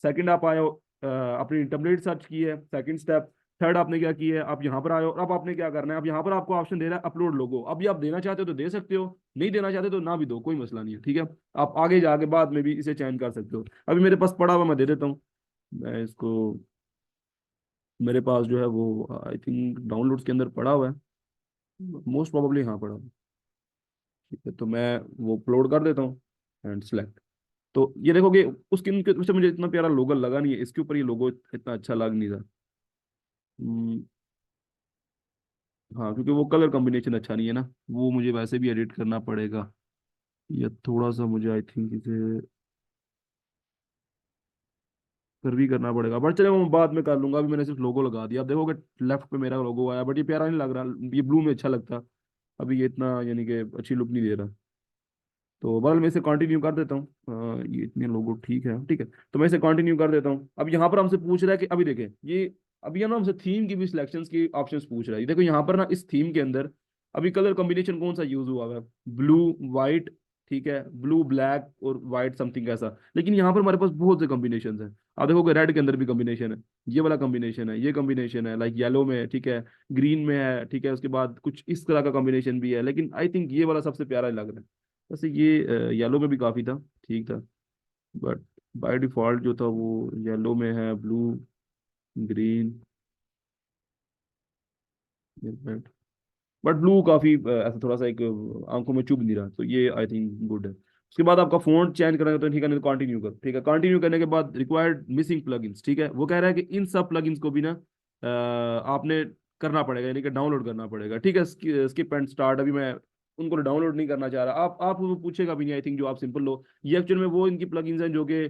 सेकंड आप आए हो, अपनी टेम्पलेट सर्च की है, सेकंड स्टेप। थर्ड आपने क्या किया है, आप यहाँ पर आए हो, और अब आपने क्या करना है, अब यहाँ पर आपको ऑप्शन दे रहा है अपलोड लोगो। अब ये आप देना चाहते हो तो दे सकते हो, नहीं देना चाहते तो ना भी दो, कोई मसला नहीं है, ठीक है। आप आगे जाके बाद में भी इसे चेंज कर सकते हो। अभी मेरे पास पड़ा हुआ, मैं दे देता हूँ। मैं इसको, मेरे पास जो है वो आई थिंक डाउनलोड्स के अंदर पड़ा हुआ है, मोस्ट प्रोबेबली हाँ पड़ा हुआ है। ठीक है, तो मैं वो अपलोड कर देता हूँ एंड सेलेक्ट। तो ये देखोगे उसके उनके उससे मुझे इतना प्यारा लोगो लगा नहीं है, इसके ऊपर ये लोगो इतना अच्छा लग नहीं रहा। हम्म, हाँ क्योंकि वो कलर कॉम्बिनेशन अच्छा नहीं है ना, वो मुझे वैसे भी एडिट करना पड़ेगा। या थोड़ा सा मुझे आई थिंक इसे फिर भी करना पड़ेगा, बट चलो मैं बाद में कर लूंगा। अभी मैंने सिर्फ लोगो लगा दिया, आप देखोगे लेफ्ट पे मेरा लोगो आया, बट ये प्यारा नहीं लग रहा, ये ब्लू में अच्छा लगता। अभी ये इतना यानी कि अच्छी लुक नहीं दे रहा। तो बगल में इसे कंटिन्यू कर देता हूँ। ये इतने लोगो ठीक है, ठीक है, तो मैं इसे कंटिन्यू कर देता हूँ। अब यहाँ पर हमसे पूछ रहा है कि अभी देखें ये, अभी है ना हमसे थीम की भी सिलेक्शंस की ऑप्शंस पूछ रहा है। ये देखो यहाँ पर ना इस थीम के अंदर अभी कलर कॉम्बिनेशन कौन सा यूज हुआ है, ब्लू वाइट, ठीक है, ब्लू ब्लैक और वाइट समथिंग ऐसा। लेकिन यहाँ पर हमारे पास बहुत से कॉम्बिनेशन है। आप देखोगे रेड के अंदर भी कॉम्बिनेशन है, ये वाला कॉम्बिनेशन है, ये कॉम्बिनेशन है, लाइक येलो में है, ठीक है, ग्रीन में है, ठीक है, उसके बाद कुछ इस तरह का कॉम्बिनेशन भी है, लेकिन आई थिंक ये वाला सबसे प्यारा लग रहा है। वैसे ये येलो में भी काफी था, ठीक था, बट बाय डिफॉल्ट जो था वो येलो में है, ब्लू, ग्रीन, बट ब्लू काफी ऐसा थोड़ा सा एक आंखों में चुभ नहीं रहा, तो ये आई थिंक गुड है। उसके बाद आपका फोन चेंज करना है तो ठीक है, नहीं तो कंटिन्यू कर, ठीक है। कंटिन्यू करने के बाद रिक्वायर्ड मिसिंग प्लगइन्स, ठीक है, वो कह रहा है कि इन सब प्लगइन्स को भी ना आपने करना पड़ेगा, यानी कि डाउनलोड करना पड़ेगा, ठीक है। स्किप एंड स्टार्ट, अभी मैं उनको डाउनलोड नहीं करना चाह रहा। आप वो पूछेगा भी नहीं, आई थिंक जो आप सिंपल लो। ये एक्चुअल में वो इनकी प्लगइन्स हैं जो कि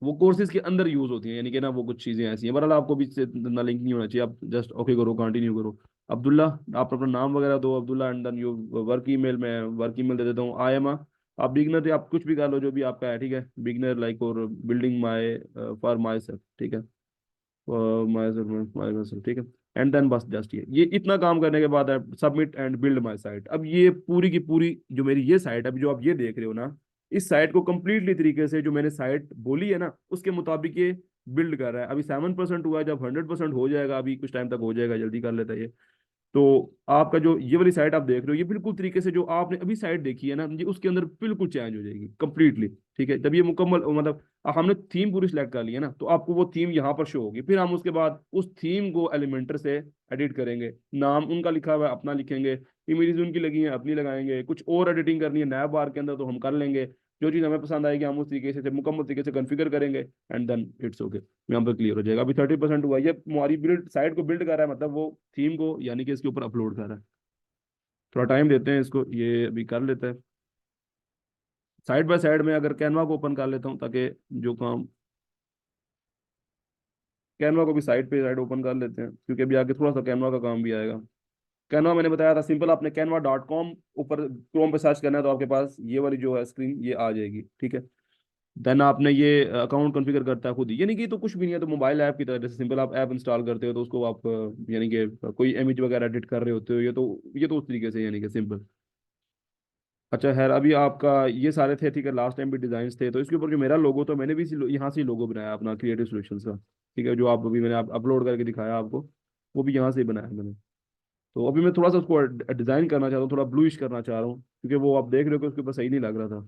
वो कोर्सेज के अंदर यूज होती हैं, यानी कि ना वो कुछ चीजें ऐसी हैं। बहरहाल आपको भी इससे ना लिंक नहीं होना चाहिए, आप जस्ट ओके करो, कंटिन्यू करो। अब्दुल्ला, आप अपना नाम वगैरह दो Abdullah, and then you work email, मैं वर्क ईमेल दे देता हूँ। आई एम आप बिगनर थे, आप कुछ भी कर लो जो भी आपका है, ठीक है, बिगनर लाइक और building my for my self, ठीक है, माई सेल्फ, माई सेल्फ, ठीक है। एंड देन बस जस्ट ये इतना काम करने के बाद है submit and build my site. अब ये पूरी की पूरी जो मेरी ये साइट, अभी जो आप ये देख रहे हो ना, इस साइट को कंप्लीटली तरीके से जो मैंने साइट बोली है ना उसके मुताबिक ये बिल्ड कर रहा है। अभी 7% हुआ है, जब 100% हो जाएगा, अभी कुछ टाइम तक हो जाएगा, जल्दी कर लेता है ये। तो आपका जो ये वाली साइट आप देख रहे हो, ये बिल्कुल तरीके से जो आपने अभी साइट देखी है ना, ये उसके अंदर बिल्कुल चेंज हो जाएगी कंप्लीटली, ठीक है। जब ये मुकम्मल मतलब हमने थीम पूरी सिलेक्ट कर ली है ना, तो आपको वो थीम यहाँ पर शो होगी। फिर हम उसके बाद उस थीम को एलिमेंटर से एडिट करेंगे, नाम उनका लिखा हुआ है अपना लिखेंगे, इमेजेस उनकी लगी हैं अपनी लगाएंगे, कुछ और एडिटिंग करनी है नया बार के अंदर तो हम कर लेंगे। जो चीज़ हमें पसंद आएगी हम उस तरीके से मुकम्मल तरीके से कॉन्फ़िगर करेंगे, एंड देन इट्स ओके, यहाँ पर क्लियर हो जाएगा। अभी 30% हुआ, ये हमारी बिल्ड साइट को बिल्ड कर रहा है, मतलब वो थीम को यानी कि इसके ऊपर अपलोड कर रहा है। थोड़ा टाइम देते हैं इसको, ये अभी कर लेते हैं। साइड बाय साइड में अगर कैनवा को ओपन कर लेता हूँ ताकि जो काम, कैनवा को भी साइड पे साइड ओपन कर लेते हैं, क्योंकि अभी आगे थोड़ा सा कैनवा का काम भी आएगा। कैनवा मैंने बताया था सिंपल, आपने canva.com ऊपर क्रोम पे सर्च करना है तो आपके पास ये वाली जो है स्क्रीन ये आ जाएगी, ठीक है। देन आपने ये अकाउंट कॉन्फ़िगर करता है खुद ही, यानी कि तो कुछ भी नहीं है, तो मोबाइल ऐप की तरह, जैसे सिंपल आप ऐप इंस्टॉल करते हो तो उसको आप यानी कि कोई इमेज वगैरह एडिट कर रहे होते हो, ये तो उस तरीके से, यानी कि सिंपल। अच्छा खैर, अभी आपका ये सारे थे ठीक है, लास्ट टाइम भी डिजाइन थे, तो इसके ऊपर जो मेरा लोगो, तो मैंने भी यहाँ से लोगो बनाया अपना क्रिएटिव सॉल्यूशंस का। ठीक है, जो आप अभी मैंने अपलोड करके दिखाया आपको, वो भी यहाँ से ही बनाया मैंने। तो अभी मैं थोड़ा सा उसको डिजाइन करना चाहता हूँ, थोड़ा ब्लूइश करना चाह रहा हूँ, क्योंकि वो आप देख रहे हो कि उसके ऊपर सही नहीं लग रहा था।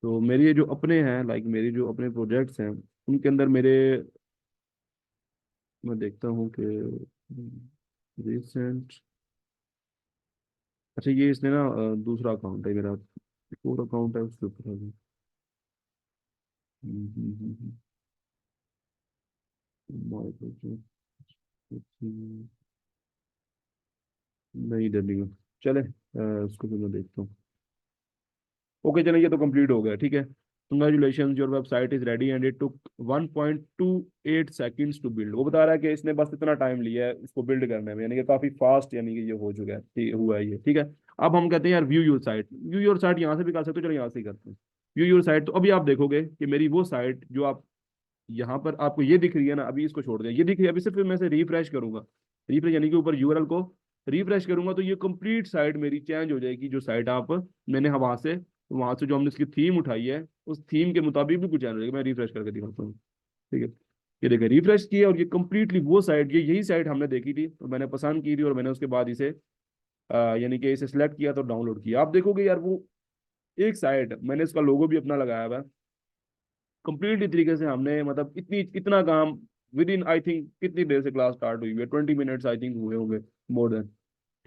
तो मेरी ये जो अपने हैं, लाइक मेरी जो अपने प्रोजेक्ट्स हैं, उनके अंदर मेरे, मैं देखता हूँ कि रिसेंट, अच्छा ये इसने ना दूसरा अकाउंट है मेरा, और अकाउंट है उसके ऊपर है। हम्म, हम्म, हम्म, My project, नहीं डली, चले उसको भी मैं देखता हूँ। ओके चले, ये तो कंप्लीट हो गया, ठीक है। Congratulation, your website is ready and it took 1.28 seconds to build. वो बता रहा है कि इसने बस इतना टाइम लिया है इसको बिल्ड करने में, यानी कि काफी फास्ट, यानी कि ये हो चुका है, ठीक हुआ है ये, ठीक है। अब हम कहते हैं यार view your site, view your site यहाँ से भी कर सकते हो, चलो यहाँ से ही करते हैं। व्यू योर साइट, तो अभी आप देखोगे कि मेरी वो साइट जो आप यहाँ पर आपको ये दिख रही है ना, अभी इसको छोड़ दिया, ये दिख रही है, अभी सिर्फ मैं से रिफ्रेश करूंगा, रिफ्रेश यानी कि ऊपर यूआरएल को रिफ्रेश करूंगा, तो ये कंप्लीट साइट मेरी चेंज हो जाएगी। जो साइट आप, मैंने वहां से जो हमने इसकी थीम उठाई है, उस थीम के मुताबिक भी कुछ चेंज हो जाएगा। मैं रिफ्रेश करके दिखाता हूँ, ठीक है। ये देखिए रिफ्रेश किया, और ये कंप्लीटली वो साइट, ये यही साइट हमने देखी थी और मैंने पसंद की थी, और मैंने उसके बाद इसे यानी कि इसे सिलेक्ट किया तो डाउनलोड किया। आप देखोगे यार वो एक साइट, मैंने इसका लोगो भी अपना लगाया हुआ है, कंप्लीटली तरीके से हमने, मतलब इतना काम विद इन, आई थिंक कितनी देर से क्लास स्टार्ट हुई है, 20 मिनट्स आई थिंक हुए होंगे, मोर देन।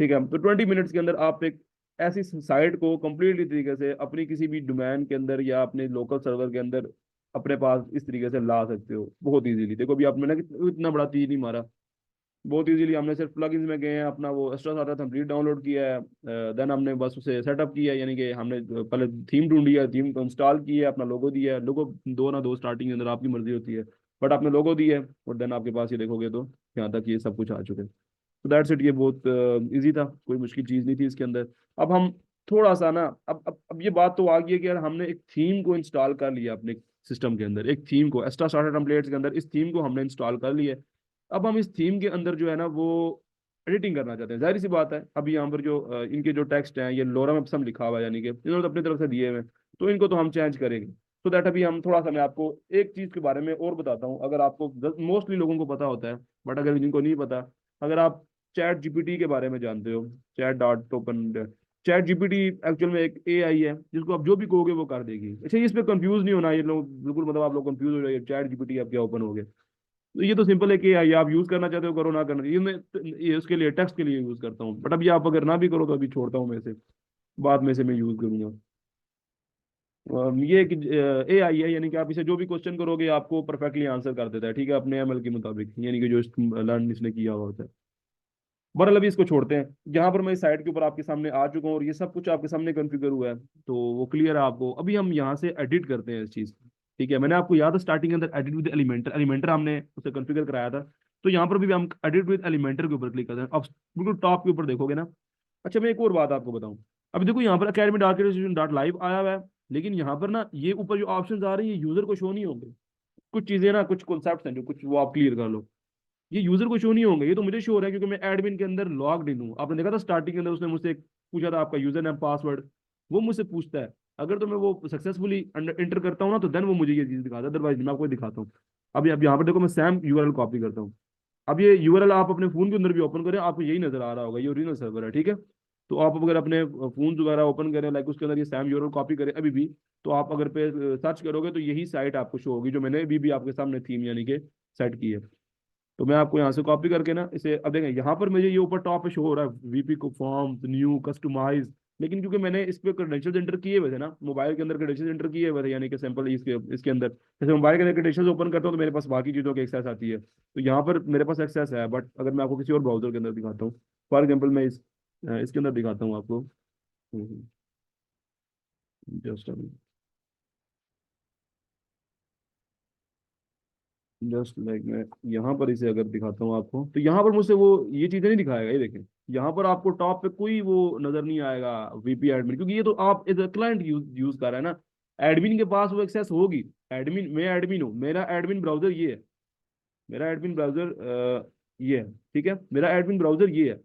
ठीक है, तो 20 मिनट्स के अंदर आप एक ऐसी साइट को कंप्लीटली तरीके से अपनी किसी भी डोमेन के अंदर या अपने लोकल सर्वर के अंदर अपने पास इस तरीके से ला सकते हो बहुत इजीली। देखो अभी आपने ना इतना बड़ा तीर नहीं मारा, बहुत इजीली हमने सिर्फ प्लगइन्स में गए हैं, अपना वो एक्स्ट्रा सारा template डाउनलोड किया है, देन हमने बस उसे सेटअप किया है, यानी कि हमने पहले थीम ढूंढी है, थीम को इंस्टॉल किया है, अपना लोगो दिया है, लोगो दो ना दो स्टार्टिंग के अंदर आपकी मर्जी होती है, बट आपने लोगो दिया है, और देन आपके पास ये देखोगे तो यहाँ तक ये सब कुछ आ चुके हैं। तो दैट्स इट, ये बहुत इजी था, कोई मुश्किल चीज़ नहीं थी इसके अंदर। अब हम थोड़ा सा ना, अब ये बात तो आ गई है कि यार हमने एक थीम को इंस्टॉल कर लिया अपने सिस्टम के अंदर, एक थीम को एक्स्ट्रा स्टार्टर टेम्पलेट्स के अंदर इस थीम को हमने इंस्टॉल कर लिया है। अब हम इस थीम के अंदर जो है ना वो एडिटिंग करना चाहते हैं, जाहिर सी बात है। अभी यहाँ पर जो इनके जो टेक्स्ट हैं, ये लोरम एप्सम लिखा हुआ है, यानी कि इन्होंने तो अपनी तरफ से दिए हुए हैं, तो इनको तो हम चेंज करेंगे। तो दैट अभी हम थोड़ा सा, मैं आपको एक चीज़ के बारे में और बताता हूँ, अगर आपको मोस्टली लोगों को पता होता है, बट अगर जिनको नहीं पता, अगर आप चैट जीपीटी के बारे में जानते हो, chat dot open, chat GPT actual में एक एआई है जिसको आप जो भी कहोगे वो कर देगी। अच्छा, इस पे कंफ्यूज नहीं होना, ये लोग बिल्कुल, मतलब आप लोग कंफ्यूज हो जाइए, चैट जीपीटी आप क्या ओपन हो गए, तो ये तो सिंपल है कि ये आप यूज करना चाहते हो करो, ना करना चाहिए, ये उसके लिए टेक्स्ट के लिए यूज करता हूँ, बट अभी आप अगर ना भी करो तो अभी छोड़ता हूँ मैं इसे, बाद में से मैं यूज करूंगा। ये कि एआई है, यानी कि आप इसे जो भी क्वेश्चन करोगे आपको परफेक्टली आंसर कर देता है, ठीक है, अपने एमएल के मुताबिक, यानी कि जो लर्न इसने किया हुआ होता है। बहरहाल अभी इसको छोड़ते हैं, जहां पर मैं इस साइट के ऊपर आपके सामने आ चुका हूँ और ये सब कुछ आपके सामने कॉन्फ़िगर हुआ है, तो वो क्लियर है आपको। अभी हम यहाँ से एडिट करते हैं इस चीज़ को, ठीक है। मैंने आपको याद है स्टार्टिंग के अंदर एडिट विद एलिमेंटर, एलिमेंटर हमने उसे कॉन्फ़िगर कराया था, तो यहाँ पर भी हम एडिट विद एलिमेंटर के ऊपर क्लिक करते हैं। अब बिल्कुल टॉप के ऊपर देखोगे ना। अच्छा, मैं एक और बात आपको बताऊं, अभी देखो यहाँ पर अकेडमी डॉट लाइव आया हुआ है, लेकिन यहाँ पर ना ये ऊपर जो ऑप्शन आ रही है यूजर को शो नहीं होंगे। कुछ चीजें ना, कुछ कॉन्सेप्ट हैं जो, कुछ वो आप क्लियर कर लो, ये यूजर को शो नहीं होंगे, ये तो मुझे शो हो रहा है क्योंकि मैं एडमिन के अंदर लॉग्ड इन हूँ। आपने देखा था स्टार्टिंग के अंदर उसने मुझसे पूछा था आपका यूजर नेम पासवर्ड, वो मुझसे पूछता है, अगर तो मैं वो सक्सेसफुली इंटर करता हूँ ना, तो देन वो मुझे ये चीज दिखाता है, अदरवाइज मैं आपको दिखाता हूँ। अभी अब यहाँ पर देखो, मैं सैम यूआरएल कॉपी करता हूँ। अब ये यूआरएल आप अपने फोन के अंदर भी ओपन करें, आपको यही नजर आ रहा होगा, ये ओरिजिनल सर्वर है, ठीक है। तो आप अगर अपने फोन वगैरह ओपन करें, लाइक उसके अंदर ये सैम यूआरएल कॉपी करें अभी भी, तो आप अगर पे सर्च करोगे तो यही साइट आपको शो होगी जो मैंने अभी भी आपके सामने थीम यानी कि सेट की है। तो मैं आपको यहाँ से कॉपी करके ना इसे, अब देखें यहाँ पर मुझे ये ऊपर टॉप पे शो हो रहा है वीपी को फॉर्म न्यू कस्टमाइज, लेकिन क्योंकि मैंने इस पे क्रेडेंशियल्स एंटर किए हुए थे ना, मोबाइल के अंदर क्रेडेंशियल्स एंटर किए हुए थे, यानी कि सैंपल इसके अंदर, जैसे मोबाइल के अंदर क्रेडेंशियल्स ओपन करता हूँ तो मेरे पास बाकी चीज़ों की एक्सेस आती है, तो यहाँ पर मेरे पास एक्सेस है। बट अगर मैं आपको किसी और ब्राउजर के अंदर दिखाता हूँ, फॉर एग्जाम्पल मैं इसके अंदर दिखाता हूँ आपको, जस्ट जस्ट लाइक मैं यहाँ पर इसे अगर दिखाता हूँ आपको, तो यहाँ पर मुझसे वो ये चीजें नहीं दिखाएगा, ये देखें, यहाँ पर आपको टॉप पे कोई वो नजर नहीं आएगा वीपी एडमिन, क्योंकि ये तो आप एज अ क्लाइंट यूज कर रहा है ना। एडमिन के पास वो एक्सेस होगी। एडमिन, मैं एडमिन हूँ, मेरा एडमिन ब्राउजर ये है, मेरा एडमिन ब्राउजर ये है, ठीक है, मेरा एडमिन ब्राउजर ये है।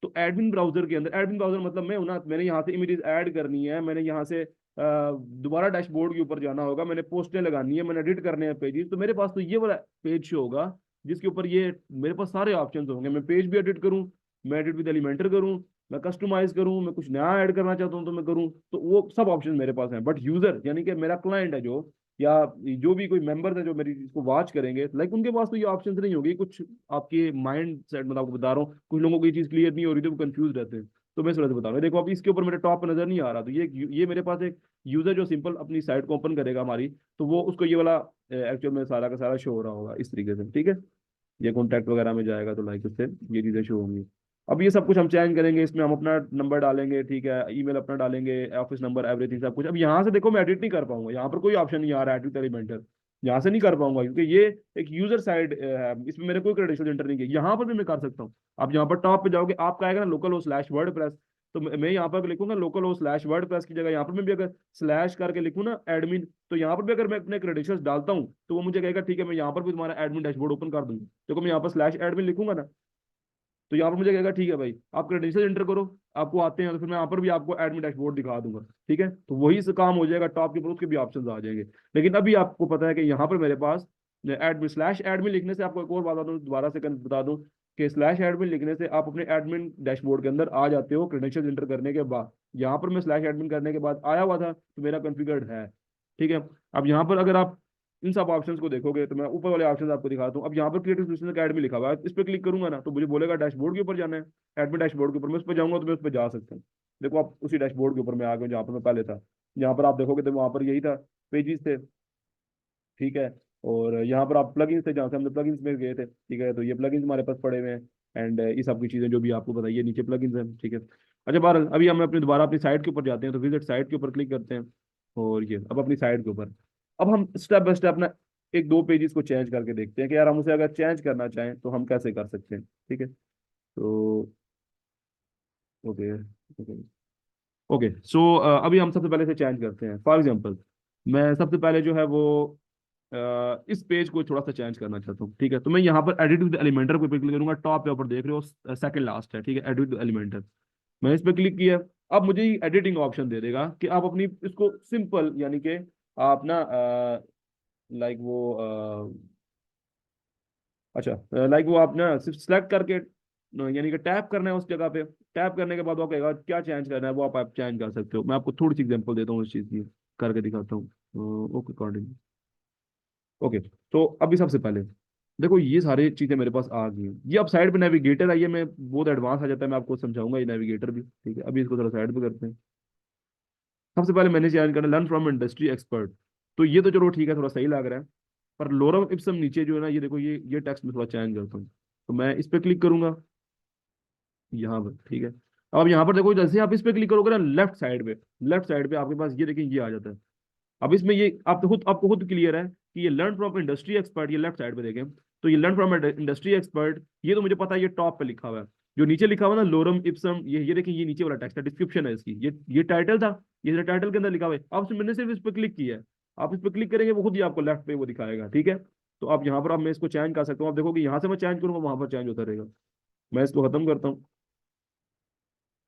तो एडमिन ब्राउजर के अंदर, एडमिन ब्राउजर मतलब मैं हूं ना, मैंने यहाँ से इमेजेस ऐड करनी है, मैंने यहाँ से दोबारा डैशबोर्ड के ऊपर जाना होगा, मैंने पोस्टें लगानी है, मैंने एडिट करने हैं पेजेस, तो मेरे पास तो ये वाला पेज शो होगा जिसके ऊपर ये मेरे पास सारे ऑप्शन होंगे। मैं पेज भी एडिट करूँ, मैं एडिट विद एलिमेंटर करूँ, मैं कस्टमाइज करूँ, मैं कुछ नया ऐड करना चाहता हूँ तो मैं करूँ, तो वो सब ऑप्शन मेरे पास हैं। बट यूजर यानी कि मेरा क्लाइंट है जो, या जो भी कोई मेंबर है जो मेरी इसको वॉच करेंगे, लाइक उनके पास तो ये ऑप्शन नहीं होगी कुछ। आपके माइंड सेट मतलब आपको बता रहा हूँ, कुछ लोगों को ये चीज क्लियर नहीं हो रही थी, वो कंफ्यूज रहते हैं। तो मैं इस वजह से बता रहा हूँ, देखो अब इसके ऊपर मेरे टॉप पर नजर नहीं आ रहा, तो ये मेरे पास एक यूजर जो सिंपल अपनी साइट को ओपन करेगा हमारी, तो वो उसको ये वाला एक्चुअल में सारा का सारा शो हो रहा होगा इस तरीके से, ठीक है। ये कॉन्टैक्ट वगैरह में जाएगा तो लाइक उससे ये चीजें शो होंगी। अब ये सब कुछ हम चेंज करेंगे, इसमें हम अपना नंबर डालेंगे, ठीक है, ईमेल अपना डालेंगे, ऑफिस नंबर, एवरीथिंग सब कुछ। अब यहाँ से देखो मैं एडिट नहीं कर पाऊंगा, यहाँ पर कोई ऑप्शन नहीं आ रहा है एडिट एलिमेंटर, यहाँ से नहीं कर पाऊंगा क्योंकि ये एक यूजर साइड है, इसमें मेरे कोई क्रेडेंशियल एंटर नहीं किया। यहाँ पर भी मैं कर सकता हूँ। आप यहाँ पर टॉप पे जाओगे, आपका आएगा ना लोकल हो स्लैश वर्ड प्रेस, तो मैं यहाँ पर लिखूंगा लोकल हो स्लैश वर्ड प्रेस की जगह यहाँ पर मैं भी अगर स्लैश करके लिखूँ ना एडमिन, तो यहाँ पर भी अगर मैं अपने क्रेडेंशियल्स डालता हूँ तो वो मुझे कहेगा ठीक है, मैं यहाँ पर भी तुम्हारा एडमिन डैशबोर्ड ओपन कर दूंगा। देखो मैं यहाँ पर स्लैश एडमिन लिखूंगा ना, तो यहाँ पर मुझे कहेगा ठीक है भाई आप क्रेडेंशियल एंटर करो, आपको आते हैं, तो फिर मैं यहाँ पर भी आपको एडमिन डैशबोर्ड दिखा दूंगा, ठीक है। तो वही से काम हो जाएगा, टॉप के ऊपर उसके भी ऑप्शन आ जाएंगे। लेकिन अभी आपको पता है कि यहाँ पर मेरे पास एडमिन स्लैश एडमिन लिखने से, आपको एक और बात दोबारा से बता दूं कि स्लैश एडमिन लिखने से आप अपने एडमिन डैशबोर्ड के अंदर आ जाते हो क्रेडेंशियल एंटर करने के बाद। यहाँ पर मैं स्लैश एडमिन करने के बाद आया हुआ था तो मेरा कॉन्फ़िगर्ड है, ठीक है। अब यहाँ पर अगर आप इन सब ऑप्शंस को देखोगे तो मैं ऊपर वाले ऑप्शंस आपको दिखाता हूँ। अब यहाँ पर क्रिएटिव सॉल्यूशन अकेडमी लिखा हुआ है, इस पर क्लिक करूंगा ना तो मुझे बोलेगा डैशबोर्ड के ऊपर जाना है, एडमिन डैशबोर्ड के ऊपर। मैं उस पर जाऊंगा तो मैं उस पर जा सकता हूँ। देखो आप उसी डैशबोर्ड के ऊपर मैं आ गया जहाँ पर मैं पहले था। यहाँ पर आप देखोगे तो वहाँ पर यही था, पेजेस थे, ठीक है। और यहाँ पर आप प्लगइन्स थे, जहाँ से हमने प्लगइन्स में गए थे, ठीक है। तो ये प्लगइन्स हमारे पास पड़े हुए हैं, एंड ये सब की चीज़ें जो भी आपको बताइए नीचे प्लगइन्स हैं, ठीक है। अच्छा बहरहाल अभी हम अपनी दोबारा अपनी साइट के ऊपर जाते हैं, तो विजिट साइट के ऊपर क्लिक करते हैं, और ये अब अपनी साइट के ऊपर, अब हम स्टेप बाय स्टेप ना एक दो पेजेस को चेंज करके देखते हैं कि यार हम उसे अगर चेंज करना चाहें तो हम कैसे कर सकते हैं, ठीक है। तो ओके ओके ओके सो अभी हम सबसे पहले से चेंज करते हैं। फॉर एग्जांपल मैं सबसे पहले जो है वो इस पेज को थोड़ा सा चेंज करना चाहता हूँ, ठीक है। तो मैं यहाँ पर एडिट विद एलिमेंटर को क्लिक करूंगा, टॉप पे ऊपर देख रहे हो सेकंड लास्ट है, ठीक है, एडिट विद एलिमेंटर। मैंने इस पर क्लिक किया, अब मुझे एडिटिंग ऑप्शन दे देगा कि आप अपनी इसको सिंपल यानी कि आप ना लाइक वो अच्छा लाइक वो आप ना सिर्फ सिलेक्ट करके यानी कि टैप करना है उस जगह पे, टैप करने के बाद वो कहेगा क्या चेंज करना है, वो आप चेंज कर सकते हो। मैं आपको थोड़ी सी एग्जांपल देता हूँ उस चीज़ की, करके दिखाता हूँ। Okay according okay. तो अभी सबसे पहले देखो ये सारी चीजें मेरे पास आ गई हैं। ये अब साइड पे नेविगेटर है, ये मैं बहुत एडवांस आ जाता है, मैं आपको समझाऊंगा ये नेविगेटर भी, ठीक है। अभी इसको थोड़ा साइड पे करते हैं। सबसे पहले मैंने चैन करना लर्न फ्रॉम इंडस्ट्री एक्सपर्ट, तो ये तो चलो ठीक है, थोड़ा सही लग रहा है। पर लोरम इप्सम नीचे जो है ना, ये देखो ये टेक्स्ट में थोड़ा चेंज करता हूँ, तो मैं इस पे क्लिक करूंगा यहाँ पर, ठीक है। अब यहाँ पर देखो जैसे आप इस पे क्लिक करोगे ना, लेफ्ट साइड पे आपके पास ये देखिए ये आ जाता है। अब इसमें ये आप तो खुद आपको खुद क्लियर है कि ये लर्न फ्रॉम इंडस्ट्री एक्सपर्ट, ये लेफ्ट साइड पे देखें तो ये लर्न फ्रॉम इंडस्ट्री एक्सपर्ट, ये तो मुझे पता है, ये टॉप पे लिखा हुआ है। जो नीचे लिखा हुआ है ना लोरम इप्सम, ये देखिए ये नीचे वाला टेक्स्ट है, डिस्क्रिप्शन है इसकी, ये टाइटल था, ये टाइटल के अंदर लिखा हुआ है। अब मैंने सिर्फ इस पर क्लिक किया है, आप इस पर क्लिक करेंगे वो खुद ही आपको लेफ्ट पे वो दिखाएगा, ठीक है। तो आप यहाँ पर अब मैं इसको चेंज कर सकता हूँ, आप देखो कि यहाँ से मैं चेंज करूंगा वहां पर चेंज होता रहेगा। मैं इसको खत्म करता हूँ,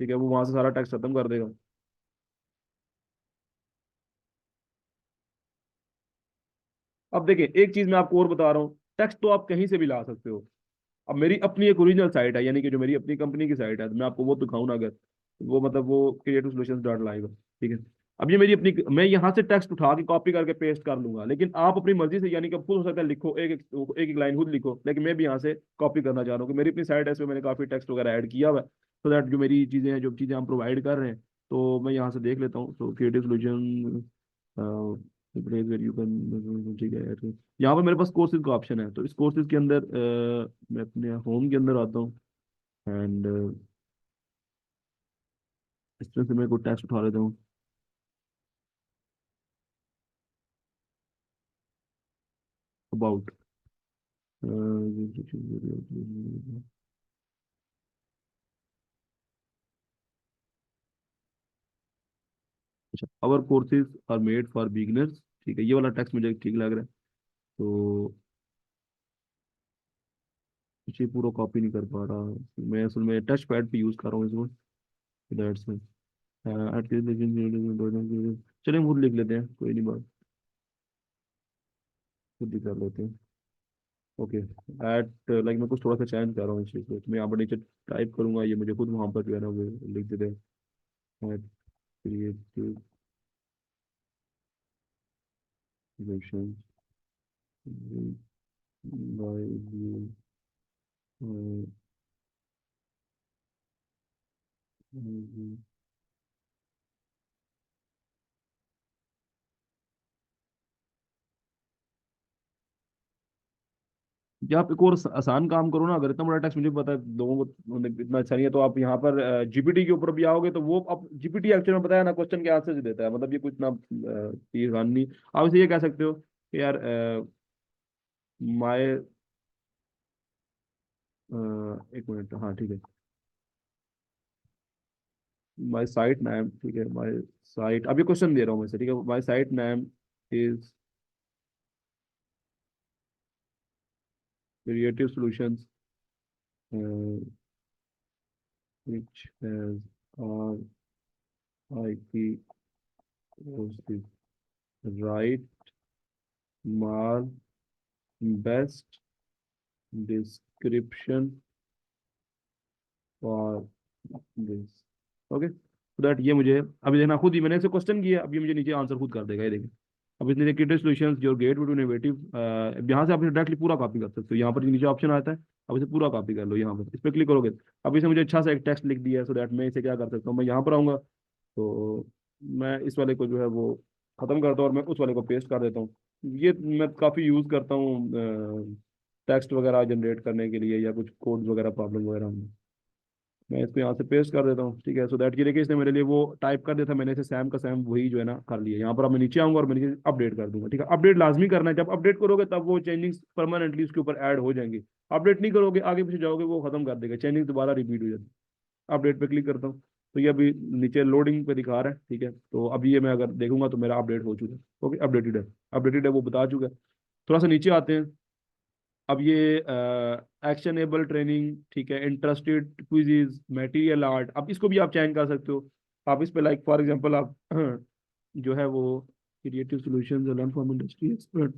ठीक है, वो वहां से सारा टेक्स्ट खत्म कर देगा। अब देखिए एक चीज मैं आपको और बता रहा हूँ, टेक्स्ट तो आप कहीं से भी ला सकते हो। अब मेरी अपनी एक ओरिजिनल साइट है, यानी कि जो मेरी अपनी कंपनी की साइट है, तो मैं आपको वो दिखाऊं ना अगर, वो मतलब वो क्रिएटिव सॉल्यूशंस डॉट लाइव, ठीक है। अब ये मेरी अपनी, मैं यहाँ से टेक्स्ट उठा के कॉपी करके पेस्ट कर लूंगा, लेकिन आप अपनी मर्जी से यानी कि खुद हो सकता है लिखो, एक एक लाइन खुद लिखो, लेकिन मैं भी यहाँ से कॉपी करना चाह रहा हूँ कि मेरी अपनी साइट है, इसमें मैंने काफी टेक्स्ट वगैरह ऐड किया हुआ है, सो दैट जो मेरी चीजें हैं, जो चीजें हम प्रोवाइड कर रहे हैं, तो मैं यहाँ से देख लेता हूँ। तो creative solution place where you can, ठीक है यार। यहाँ पर मेरे पास कोर्सेज का ऑप्शन है, तो इस कोर्सेज के अंदर मैं अपने होम के अंदर आता हूँ, एंड इस तरह से मैं कोई टेक्स्ट उठा लेता हूँ अबाउट अच्छा, our courses are made for beginners, ठीक है, ये वाला टेक्स्ट मुझे ठीक लग रहा है। तो ये पूरा कॉपी नहीं कर पा रहा मैं, असल में टच पैड पे यूज कर रहा हूँ इसको, दैट्स चलिए हम खुद लिख लेते हैं, कोई नहीं बात, खुद ही कर लेते हैं। ओके, एट लाइक मैं कुछ थोड़ा सा चेंज कर रहा हूँ इस चीज़ को, तो मैं यहाँ पर नीचे टाइप करूंगा, ये मुझे खुद वहाँ पर जो है ना वो लिख देते हैं, at creative solutions by you, या आप एक और आसान काम करो ना, अगर इतना बड़ा टेक्स्ट मुझे पता है लोगों को मतलब इतना अच्छा नहीं है, तो आप यहाँ पर जीपीटी के ऊपर भी आओगे तो वो आप जीपीटी एक्चुअली में बताया ना क्वेश्चन के आंसर देता है, मतलब ये कुछ ना चीज नहीं। आप इसे ये कह सकते हो कि यार माय, एक मिनट, हाँ ठीक है, माय साइट नेम, ठीक है, माय साइट, अभी क्वेश्चन दे रहा हूँ मैं से, ठीक है, my site name is creative solutions which has RIP courses, right mark, best description for this, okay, तो दैट ये मुझे अभी देखना खुद ही, मैंने इसे क्वेश्चन किया, अभी मुझे नीचे आंसर खुद कर देगा, ये देखिए। अब इसने creative solutions your get to innovative, यहाँ से आप इसे डायरेक्टली पूरा कॉपी कर सकते हो, यहाँ पर नीचे ऑप्शन आता है, अब इसे पूरा कॉपी कर लो, यहाँ पर इस पर क्लिक करोगे। अब इसे मुझे अच्छा सा एक टेक्स्ट लिख दिया है, सो दैट मैं इसे क्या कर सकता हूँ, मैं यहाँ पर आऊंगा, तो मैं इस वाले को जो है वो खत्म करता हूँ और मैं उस वाले को पेस्ट कर देता हूँ। ये मैं काफ़ी यूज़ करता हूँ टेक्स्ट वगैरह जनरेट करने के लिए, या कुछ कोड वगैरह प्रॉब्लम वगैरह में। मैं इसको यहाँ से पेस्ट कर देता हूँ, ठीक है, सो दैट ये देखिए इसने मेरे लिए वो टाइप कर दिया था, मैंने इसे सैम का सैम वही जो है ना कर लिया। यहाँ पर अब मैं नीचे आऊंगा और मैं नीचे अपडेट कर दूंगा, ठीक है, अपडेट लाजमी करना है, जब अपडेट करोगे तब वो चेंजिंग्स परमानेंटली उसके ऊपर ऐड हो जाएंगी। अपडेट नहीं करोगे आगे पीछे जाओगे वो खत्म कर देगा, चेंजिंग दोबारा रिपीट हो जाती है। अपडेट पे क्लिक करता हूँ, तो ये अभी नीचे लोडिंग पे दिखा रहा है, ठीक है, तो अभी ये मैं अगर देखूंगा तो मेरा अपडेट हो चुका है, ओके, अपडेटेड है वो बता चुका है। थोड़ा सा नीचे आते हैं, अब ये एक्शनेबल ट्रेनिंग, ठीक है, इंटरेस्टेड क्विजीज, मटेरियल आर्ट, अब इसको भी आप चेंज कर सकते हो। आप इस पे लाइक फॉर एग्जांपल आप जो है वो creative solutions learn from industry expert,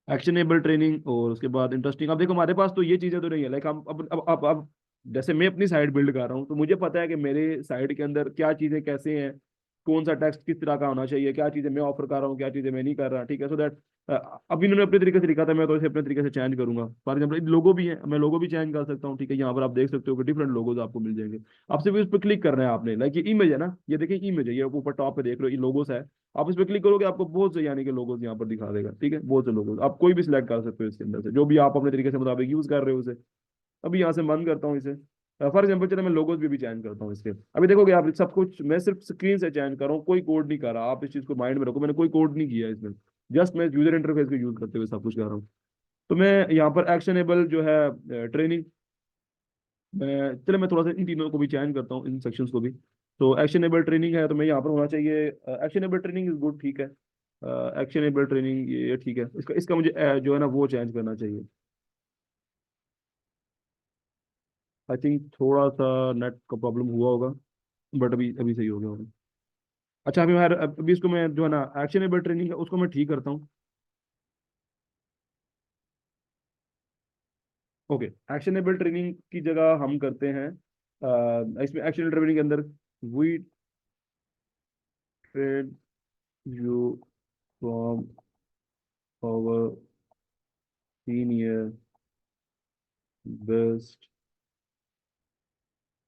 actionable training, और उसके बाद इंटरेस्टिंग। अब देखो हमारे पास तो ये चीजें तो नहीं है, लाइक हम अब जैसे मैं अपनी साइट बिल्ड कर रहा हूँ तो मुझे पता है कि मेरे साइट के अंदर क्या चीजें कैसे हैं, कौन सा टेक्स्ट किस तरह का होना चाहिए, क्या चीजें मैं ऑफर कर रहा हूँ, क्या चीजें मैं नहीं कर रहा, ठीक है, सो दैट अब इन्होंने अपने तरीके से लिखा था, मैं तो इसे अपने तरीके से चेंज करूंगा। फॉर एग्जाम्पल लोगो भी है, मैं लोगो भी चेंज कर सकता हूँ, ठीक है, यहाँ पर आप देख सकते हो कि डिफरेंट लोगोज आपको मिल जाएंगे। आपसे भी उस पर क्लिक करना है आपने, लाइक ये इमेज है ना, ये देखिए इमेज है, ये ऊपर टॉप पे देख लो ये लोगोस है। आप इस पर क्लिक करोगे आपको बहुत से यानी कि लोगोस यहाँ पर दिखा देगा, ठीक है, बहुत से लोगोस आप कोई भी सिलेक्ट कर सकते हो इसके अंदर से, जो भी आप अपने तरीके से मुताबिक यूज कर रहे हो उसे। अभी यहाँ से बंद करता हूँ इसे, फॉर एग्जाम्पल चलो मैं लोगोस भी चेंज करता हूँ इसके। अभी देखोगे आप सब कुछ मैं सिर्फ स्क्रीन से चेंज कर रहा हूँ, कोई कोड नहीं कर रहा, आप इस चीज को माइंड में रखो, मैंने कोई कोड नहीं किया इसमें, जस्ट मैं यूजर इंटरफेस को यूज करते हुए सब कुछ कर रहा हूँ। तो मैं यहाँ पर एक्शनेबल जो है ट्रेनिंग, मैं थोड़ा सा इन तीनों को भी चेंज करता हूँ, इन सेक्शंस को भी। तो एक्शनेबल ट्रेनिंग है तो मैं यहाँ पर होना चाहिए एक्शनेबल ट्रेनिंग इज गुड, ठीक है, एक्शनेबल ट्रेनिंग ये ठीक है, इसका इसका मुझे जो है ना वो चेंज करना चाहिए। आई थिंक थोड़ा सा नेट का प्रॉब्लम हुआ होगा, बट अभी अभी सही हो गया होगा। अच्छा, अभी मैं अभी इसको मैं जो है ना एक्शनेबल ट्रेनिंग है उसको मैं ठीक करता हूँ। ओके, एक्शनेबल ट्रेनिंग की जगह हम करते हैं इसमें एक्शनेबल ट्रेनिंग के अंदर we train you from our senior best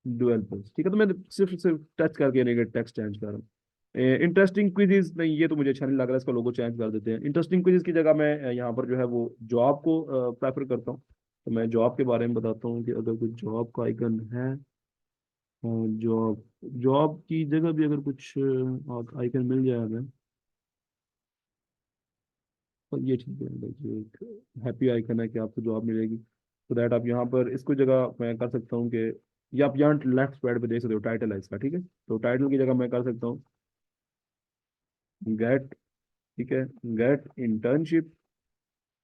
developers, ठीक है, तो मैं सिर्फ सिर्फ टच करके नहीं टेक्स्ट चेंज कर रहा हूँ। इंटरेस्टिंग क्विजीज नहीं, ये तो मुझे अच्छा नहीं लग रहा, इसका लोगो चेंज कर देते हैं। इंटरेस्टिंग क्विजीज की जगह मैं यहाँ पर जो है वो जॉब को प्रेफर करता हूँ। तो मैं जॉब के बारे में बताता हूँ कि अगर कुछ जॉब का आइकन है, जॉब जॉब की जगह भी अगर कुछ आइकन मिल जाए हमें, तो ये ठीक है, देखिए एक हैप्पी आइकन है कि आपको जॉब मिलेगी, तो दैट आप यहाँ पर इसको जगह मैं कर सकता हूँ कि ये आप यहाँ लेफ्ट साइड पे देख सकते हो, टाइटल है इसका, ठीक है। तो टाइटल की जगह मैं कर सकता हूँ गेट, ठीक है, get internship,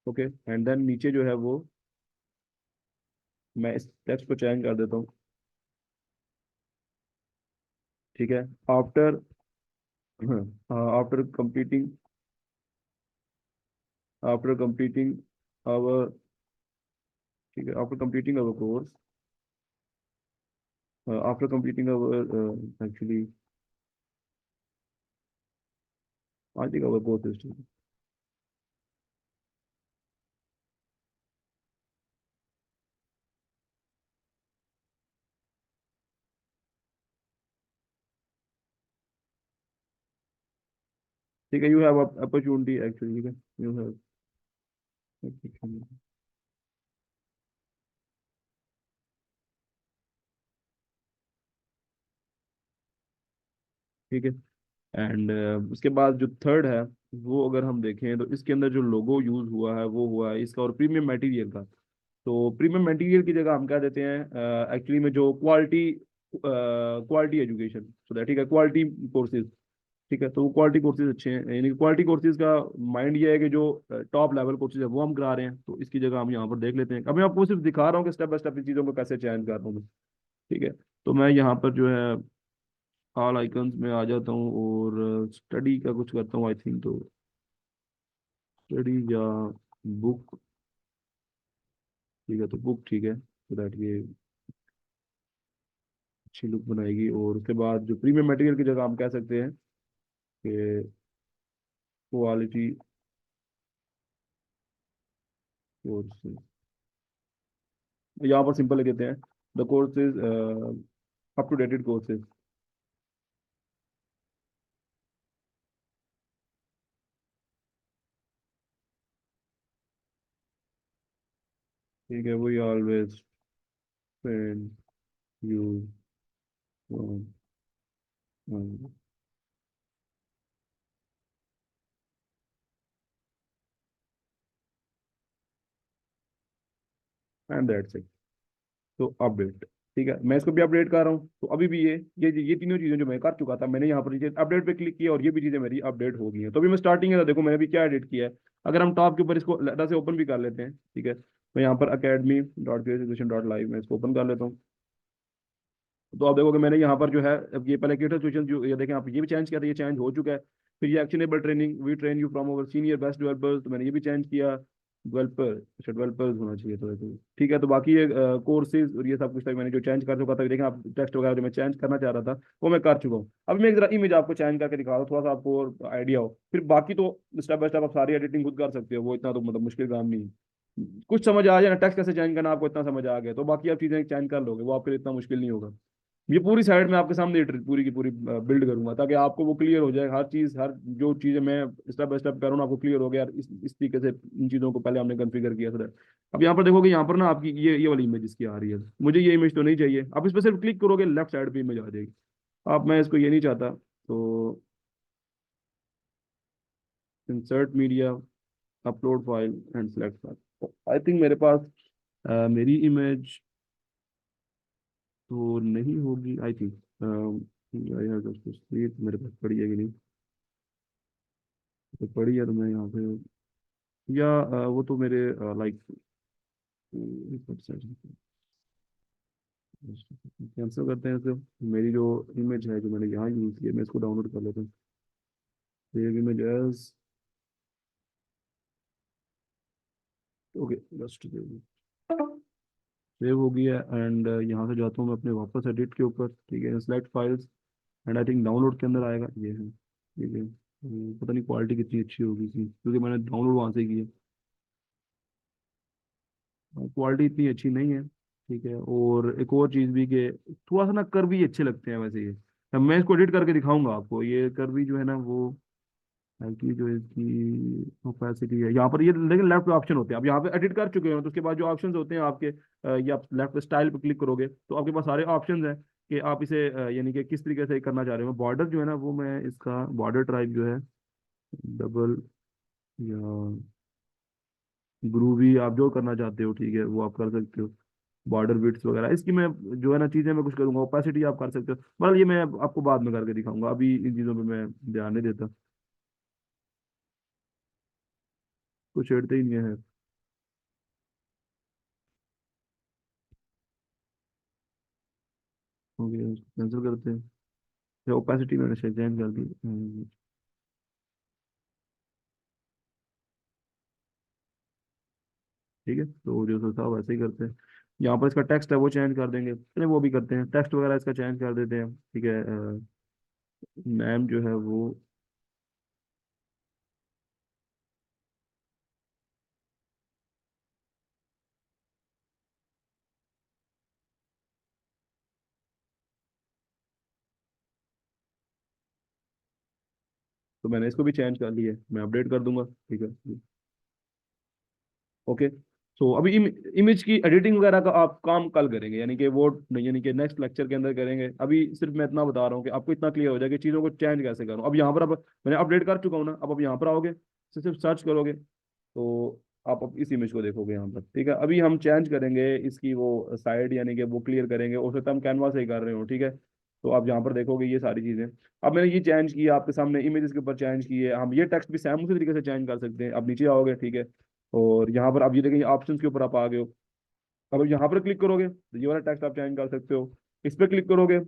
okay. And then नीचे जो है वो मैं इस टेक्स्ट को चेंज कर देता हूँ, ठीक है। After, after completing, after completing our, ठीक है, after completing our course, after completing our actually I think our course is, ठीक है, यू हैव अपॉर्चुनिटी एक्चुअली, ठीक है, यू हैव अपॉर्चुनिटी, ठीक है। एंड उसके बाद जो थर्ड है वो अगर हम देखें तो इसके अंदर जो लोगो यूज हुआ है वो हुआ है इसका, और प्रीमियम मटेरियल का। तो प्रीमियम मटेरियल की जगह हम क्या देते हैं एक्चुअली में, जो quality, quality education, so that, ठीक है, क्वालिटी कोर्सेज, ठीक है। तो वो क्वालिटी कोर्सेज अच्छे हैं, यानी कि क्वालिटी कोर्सेज का माइंड ये है कि जो टॉप लेवल कोर्सेज है वो हम करा रहे हैं, तो इसकी जगह हम यहाँ पर देख लेते हैं। अब मैं आपको सिर्फ दिखा रहा हूँ कि स्टेप बाय स्टेप इन चीज़ों को कैसे चयन कर रहा हूँ मैं, ठीक है। तो मैं यहाँ पर जो है ऑल आइकन्स में आ जाता हूँ और स्टडी का कुछ करता हूँ आई थिंक, तो स्टडी या बुक, ठीक है, तो बुक, ठीक है, तो दैट ये अच्छी लुक बनाएगी। और उसके बाद जो प्रीमियम मटेरियल की जगह हम कह सकते हैं कि क्वालिटी कोर्सेज, यहाँ पर सिंपल लिख देते हैं the courses, up to dated courses, ठीक है, वही always friend you and that's it. तो अपडेट, ठीक है, मैं इसको भी अपडेट कर रहा हूँ। तो अभी भी ये तीनों चीजें जो मैं कर चुका था, मैंने यहाँ पर ये अपडेट पे क्लिक किया और ये भी चीजें मेरी अपडेट हो गई हैं। तो अभी मैं स्टार्टिंग है, देखो मैंने अभी क्या एडिट किया है। अगर हम टॉप के ऊपर इसको लेटर से ओपन भी कर लेते हैं, ठीक है, मैं यहाँ पर academy dot education dot live में इसको ओपन कर लेता हूँ। तो आप देखोगे मैंने यहाँ पर जो है, अब ये पहले क्रिएटर सिचुएशन जो ये देखें आप, ये भी चेंज किया था, ये चेंज हो चुका है। फिर ये actionable training, we train you from our senior best developers, तो मैंने ये भी चेंज किया। डेवलपर, अच्छा डेवलपर्स होना चाहिए तो वैसे, ठीक है। तो बाकी ये कोर्सेज और ये सब कुछ था मैंने जो चेंज कर चुका था, देखें आप टेक्स्ट वगैरह जो मैं चेंज करना चाह रहा था वो मैं कर चुका हूँ। अभी मैं एक जरा इमेज आपको चेंज करके दिखा रहा हूँ, थोड़ा सा आपको और आइडिया हो। फिर बाकी तो स्टेप बाय स्टेप आप सारी एडिटिंग खुद कर सकते हो, वो इतना तो मतलब मुश्किल काम नहीं है। कुछ समझ आ जाए ना टेक्स्ट कैसे चेंज करना, आपको इतना समझ आ गया तो बाकी आप चीजें चेंज कर लोगे, वो आपके लिए इतना मुश्किल नहीं होगा। ये पूरी साइड में आपके सामने पूरी की पूरी बिल्ड करूंगा ताकि आपको वो क्लियर हो जाए, हर चीज, हर जो चीजें मैं स्टेप बाय स्टेप कर रहा हूँ आपको क्लियर हो गया यार, इस तरीके से इन चीजों को पहले हमने कॉन्फ़िगर किया था। अब यहाँ पर देखोगे, यहाँ पर ना आपकी ये वाली इमेज इसकी आ रही है, मुझे ये इमेज तो नहीं चाहिए। आप इस पर सिर्फ क्लिक करोगे लेफ्ट साइड पे इमेज आ जाएगी। आप, मैं इसको ये नहीं चाहता, तो insert media, upload file and select file. I think मेरे पास मेरी इमेज तो नहीं होगी I think, I have just seat मेरे पास पड़ी है कि नहीं, तो पड़ी है तो मैं यहाँ पे, या वो तो मेरे लाइक कैंसिल करते हैं इसे। मेरी जो इमेज है जो मैंने यहाँ यूज़ की है, मैं इसको डाउनलोड कर लेता हूँ। Save image as, okay, just save हो गया। एंड यहाँ से जाता हूँ मैं अपने वापस एडिट के ऊपर, ठीक है, select files, and I think download के अंदर आएगा, ये है, ठीक है। पता नहीं क्वालिटी कितनी अच्छी होगी इसकी, क्योंकि मैंने डाउनलोड वहाँ से की है। क्वालिटी इतनी अच्छी नहीं है, ठीक है। और एक और चीज़ भी कि थोड़ा सा ना कर भी अच्छे लगते हैं वैसे ये। अब मैं इसको एडिट करके दिखाऊंगा आपको, ये कर भी जो है ना वो की जो इसकी ओपेसिटी है, यहाँ पर ये लेकिन लेफ्ट पे ऑप्शन होते हैं। अब यहाँ पे एडिट कर चुके हैं तो उसके बाद जो ऑप्शंस होते हैं आपके, ये आप लेफ्ट स्टाइल पे क्लिक करोगे तो आपके पास सारे ऑप्शंस हैं कि आप इसे यानी कि किस तरीके से करना चाह रहे हो। बॉर्डर जो है ना वो मैं इसका बॉर्डर टाइप जो है डबल या ग्रूवी, आप जो करना चाहते हो, ठीक है, वो आप कर सकते हो। बॉर्डर बिट्स वगैरह इसकी मैं जो है ना चीजें मैं कुछ करूंगा, ओपेसिटी आप कर सकते हो, मतलब ये मैं आपको बाद में करके दिखाऊंगा, अभी इन चीजों पे मैं ध्यान नहीं देता, कुछ छेड़ते ही नहीं है। हो गया, कैंसिल करते हैं। ओपेसिटी मैंने चेंज कर दी। ठीक है, तो जो था वैसे ही करते हैं। यहाँ पर इसका टेक्स्ट है वो चेंज कर देंगे, चलिए वो भी करते हैं, टेक्स्ट वगैरह इसका चेंज कर देते हैं, ठीक है। मैम जो है वो, तो मैंने इसको भी चेंज कर लिया है, मैं अपडेट कर दूंगा, ठीक है। ओके, सो अभी इमेज की एडिटिंग वगैरह का आप काम कल करेंगे, यानी कि वो नहीं, यानी कि नेक्स्ट लेक्चर के अंदर करेंगे, अभी सिर्फ मैं इतना बता रहा हूँ कि आपको इतना क्लियर हो जाए कि चीज़ों को चेंज कैसे करूँ। अब यहाँ पर अब मैंने अपडेट कर चुका हूँ ना, अब यहाँ पर आओगे, सिर्फ सर्च करोगे तो आप अब इस इमेज को देखोगे यहाँ पर, ठीक है। अभी हम चेंज करेंगे इसकी वो साइड, यानी कि वो क्लियर करेंगे, हो सकता है हम कैनवा से ही कर रहे हो, ठीक है। तो आप यहाँ पर देखोगे ये सारी चीज़ें, अब मैंने ये चेंज किया आपके सामने, इमेजेस के ऊपर चेंज किए, हम ये टेक्स्ट भी सेम उसी तरीके से चेंज कर सकते हैं। अब नीचे आओगे, ठीक है, और यहाँ पर आप ये देखेंगे ऑप्शंस के ऊपर आप आ गए हो, अब यहाँ पर क्लिक करोगे तो ये वाला टेक्स्ट आप चेंज कर सकते हो, इस पर क्लिक करोगे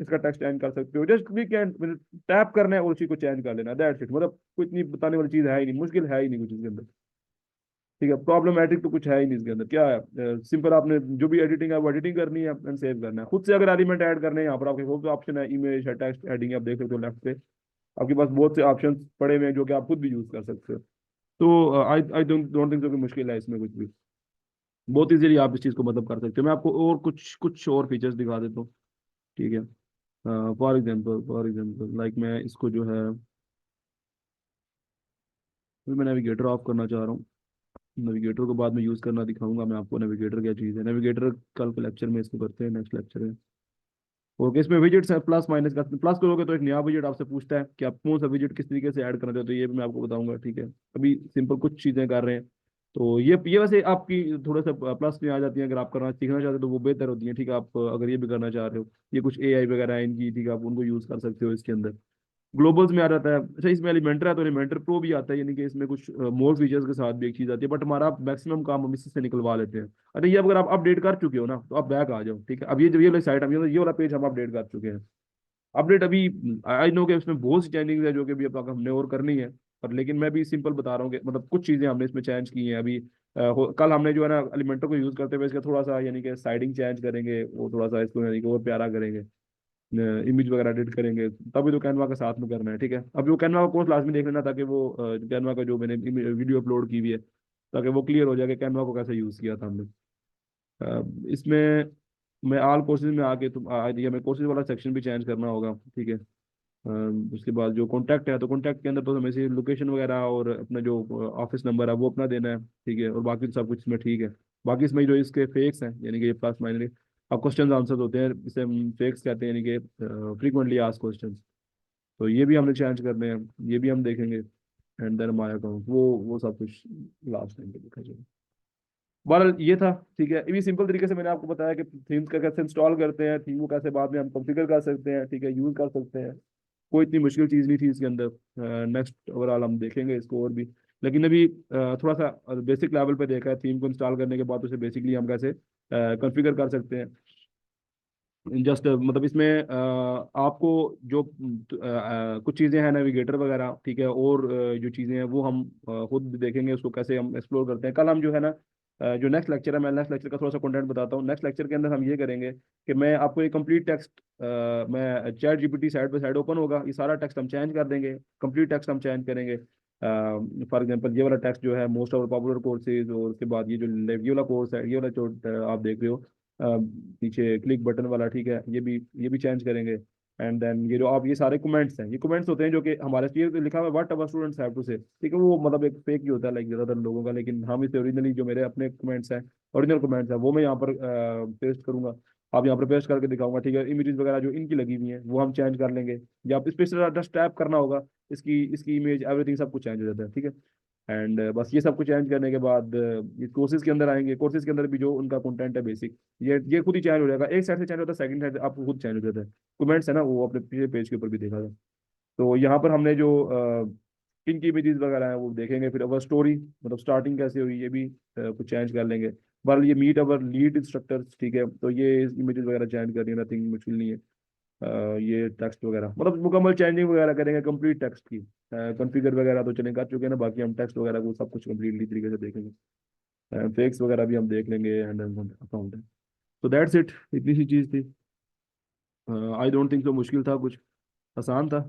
इसका टेक्स्ट चेंज कर सकते हो, जस्ट क्लिक एंड टैप करना है और उसी को चेंज कर लेना, दैट्स इट, मतलब कोई इतनी बताने वाली चीज है ही नहीं, मुश्किल है ही नहीं कुछ इसके अंदर, ठीक है। प्रॉब्लमेटिक तो कुछ है ही नहीं इसके अंदर, क्या है, सिंपल आपने जो भी एडिटिंग है वो एडिटिंग करनी है एंड सेव करना है, खुद से अगर एलिमेंट ऐड करने हैं यहाँ पर आपके बहुत ऑप्शन है, इमेज है, टेक्स्ट एडिंग, आप देख सकते हो लेफ्ट पे आपके पास बहुत से ऑप्शन पड़े हुए हैं जो कि आप खुद भी यूज कर सकते हो। तो आई आई डोंट थिंक कि मुश्किल है इसमें कुछ भी, बहुत इजीली आप इस चीज़ को मतलब कर सकते हो। मैं आपको और कुछ कुछ और फीचर्स दिखा देता हूँ, ठीक है। फॉर एग्जांपल लाइक मैं इसको जो है, अभी मैं नेविगेटर ऑफ करना चाह रहा हूँ, नेविगेटर को बाद में यूज़ करना दिखाऊंगा मैं आपको, नेविगेटर क्या चीज़ है, नेविगेटर कल के लेक्चर में इसको करते हैं, नेक्स्ट लेक्चर में। ओके, इसमें विजिट्स है, प्लस माइनस का, प्लस करोगे तो एक नया विजिट आपसे पूछता है कि आप कौन सा विजिट किस तरीके से ऐड करना चाहते हो, ये भी मैं आपको बताऊंगा, ठीक है। अभी सिंपल कुछ चीज़ें कर रहे हैं, तो ये वैसे आपकी थोड़ा सा प्लस में आ जाती है, अगर आप करना सीखना चाहते हो तो वो बेहतर होती है, ठीक है। आप अगर ये भी करना चाह रहे हो, ये कुछ एआई वगैरह है इनकी, ठीक है, आप उनको यूज़ कर सकते हो इसके अंदर। ग्लोबल्स में आ जाता है, अच्छा इसमें एलिमेंटर है तो एलिमेंटर प्रो भी आता है, यानी कि इसमें कुछ मोर फीचर्स के साथ भी एक चीज आती है, बट हमारा मैक्सिमम काम हम इसी से निकलवा लेते हैं। अरे ये अगर आप अपडेट कर चुके हो ना तो आप बैक आ जाओ, ठीक है। अब ये जो ये वाली साइट हम ये वाला पेज हम अपडेट कर चुके हैं, अपडेट अभी आई नो कि इसमें बहुत सी चेंजिंग है जो कि अभी अब हमने और करनी है, पर लेकिन मैं भी सिंपल बता रहा हूँ कि मतलब कुछ चीजें हमने इसमें चेंज की हैं अभी। कल हमने जो है ना एलिमेंटर को यूज करते हुए इसका थोड़ा सा यानी कि साइडिंग चेंज करेंगे, वो थोड़ा सा इसको यानी कि और प्यारा करेंगे, इमेज वगैरह एडिट करेंगे, तभी तो कैनवा का साथ में करना है, ठीक है। अभी वो कैनवा का कोर्स लाजमी देख लेना, ताकि वो कैनवा का जो मैंने वीडियो अपलोड की हुई है, ताकि वो क्लियर हो जाए कि कैनवा को कैसे यूज़ किया था हमने। इसमें मैं ऑल कोर्सेज में आके तुम आ दिया, मैं कोर्सेज वाला सेक्शन भी चेंज करना होगा, ठीक है। उसके बाद जो कॉन्टैक्ट है, तो कॉन्टैक्ट के अंदर तो हमें से लोकेशन वगैरह और अपना जो ऑफिस नंबर है वो अपना देना है, ठीक है, और बाकी तो सब कुछ इसमें ठीक है। बाकी इसमें जो इसके फेक्स हैं, यानी कि प्लस माइनस अब क्वेश्चन आंसर होते हैं, इसे हम फेक्स कहते हैं, यानी कि फ्रीक्वेंटली आस्क्ड क्वेश्चन, तो ये भी हमने चेंज करने हैं, ये भी हम देखेंगे। एंड देन माय अकाउंट, वो सब कुछ लास्ट टाइम पे देखा जाएगा। बहरहाल ये था, ठीक है। ये सिंपल तरीके से मैंने आपको बताया कि थीम्स का कैसे इंस्टॉल करते हैं, थीम को कैसे बाद में हम कॉन्फ़िगर कर सकते हैं, ठीक है, यूज कर सकते हैं। कोई इतनी मुश्किल चीज़ नहीं थी इसके अंदर। नेक्स्ट ओवरऑल हम देखेंगे इसको और भी, लेकिन अभी थोड़ा सा बेसिक लेवल पे देखा है, थीम को इंस्टॉल करने के बाद उसे बेसिकली हम कैसे कॉन्फ़िगर कर सकते हैं। जस्ट मतलब इसमें आपको जो कुछ चीज़ें हैं नेविगेटर वगैरह, ठीक है, और जो चीज़ें हैं वो हम खुद भी देखेंगे उसको कैसे हम एक्सप्लोर करते हैं। कल हम जो है ना जो नेक्स्ट लेक्चर है, मैं नेक्स्ट लेक्चर का थोड़ा सा कंटेंट बताता हूँ। नेक्स्ट लेक्चर के अंदर हम ये करेंगे कि मैं आपको एक कंप्लीट टेक्स्ट, मैं chat GPT side by side open होगा, ये सारा टेक्स्ट हम चेंज कर देंगे, कंप्लीट टेक्स्ट हम चेंज करेंगे। फॉर एग्जांपल ये वाला टेक्स्ट जो है मोस्ट ऑफ पॉपुलर कोर्सेज, और उसके बाद ये वाला कोर्स है, ये वाला जो आप देख रहे हो पीछे क्लिक बटन वाला, ठीक है, ये भी चेंज करेंगे। एंड देन ये जो आप ये सारे कमेंट्स हैं, ये कमेंट्स होते हैं जो कि हमारे पे लिखा हुआ है what our students have to say, ठीक है, वो मतलब एक फेक ही होता है लाइक ज्यादातर लोगों का, लेकिन हम इसे ओरिजिनली जो मेरे अपने कमेंट्स हैं, ओरिजिनल कमेंट्स हैं, वो मैं यहाँ पर पेस्ट करूंगा, आप यहाँ पर पेस्ट करके दिखाऊंगा, ठीक है। इमेजेस वगैरह जो इनकी लगी हुई हैं वो हम चेंज कर लेंगे, या आप इस पे जस्ट टैप करना होगा, इसकी इसकी इमेज एवरीथिंग सब कुछ चेंज हो जाता है, ठीक है। एंड बस ये सब कुछ चेंज करने के बाद ये कोर्सेज के अंदर आएंगे। कोर्सेज के अंदर भी जो उनका कंटेंट है बेसिक, ये खुद ही चेंज हो जाएगा। एक साइड से चेंज होता है, सेकंड साइड आपको खुद चेंज हो जाता है। कमेंट्स है ना, वो अपने पिछले पेज के ऊपर भी देखा था। तो यहाँ पर हमने जो किन की इमेजेस वगैरह हैं वो देखेंगे। फिर अवर स्टोरी, मतलब स्टार्टिंग कैसे हुई, ये भी कुछ चेंज कर लेंगे। बहरहाल ये मीट अवर लीड इंस्ट्रक्टर्स, ठीक है, तो ये इमेजेस वगैरह चेंज करनी है, नथिंग मुश्किल नहीं है। ये टेक्स्ट वगैरह मतलब मुकम्मल चेंजिंग वगैरह करेंगे कंप्लीट टेक्स्ट की। कॉन्फ़िगर वगैरह तो चलें कर चुके हैं ना, बाकी हम टेक्स्ट वगैरह को सब कुछ कंप्लीटली तरीके से देखेंगे। फेक्स वगैरह भी हम देख लेंगे, एंड अकाउंट है। तो दैट्स इट, इतनी सी चीज़ थी। आई डोंट थिंक तो मुश्किल था कुछ, आसान था।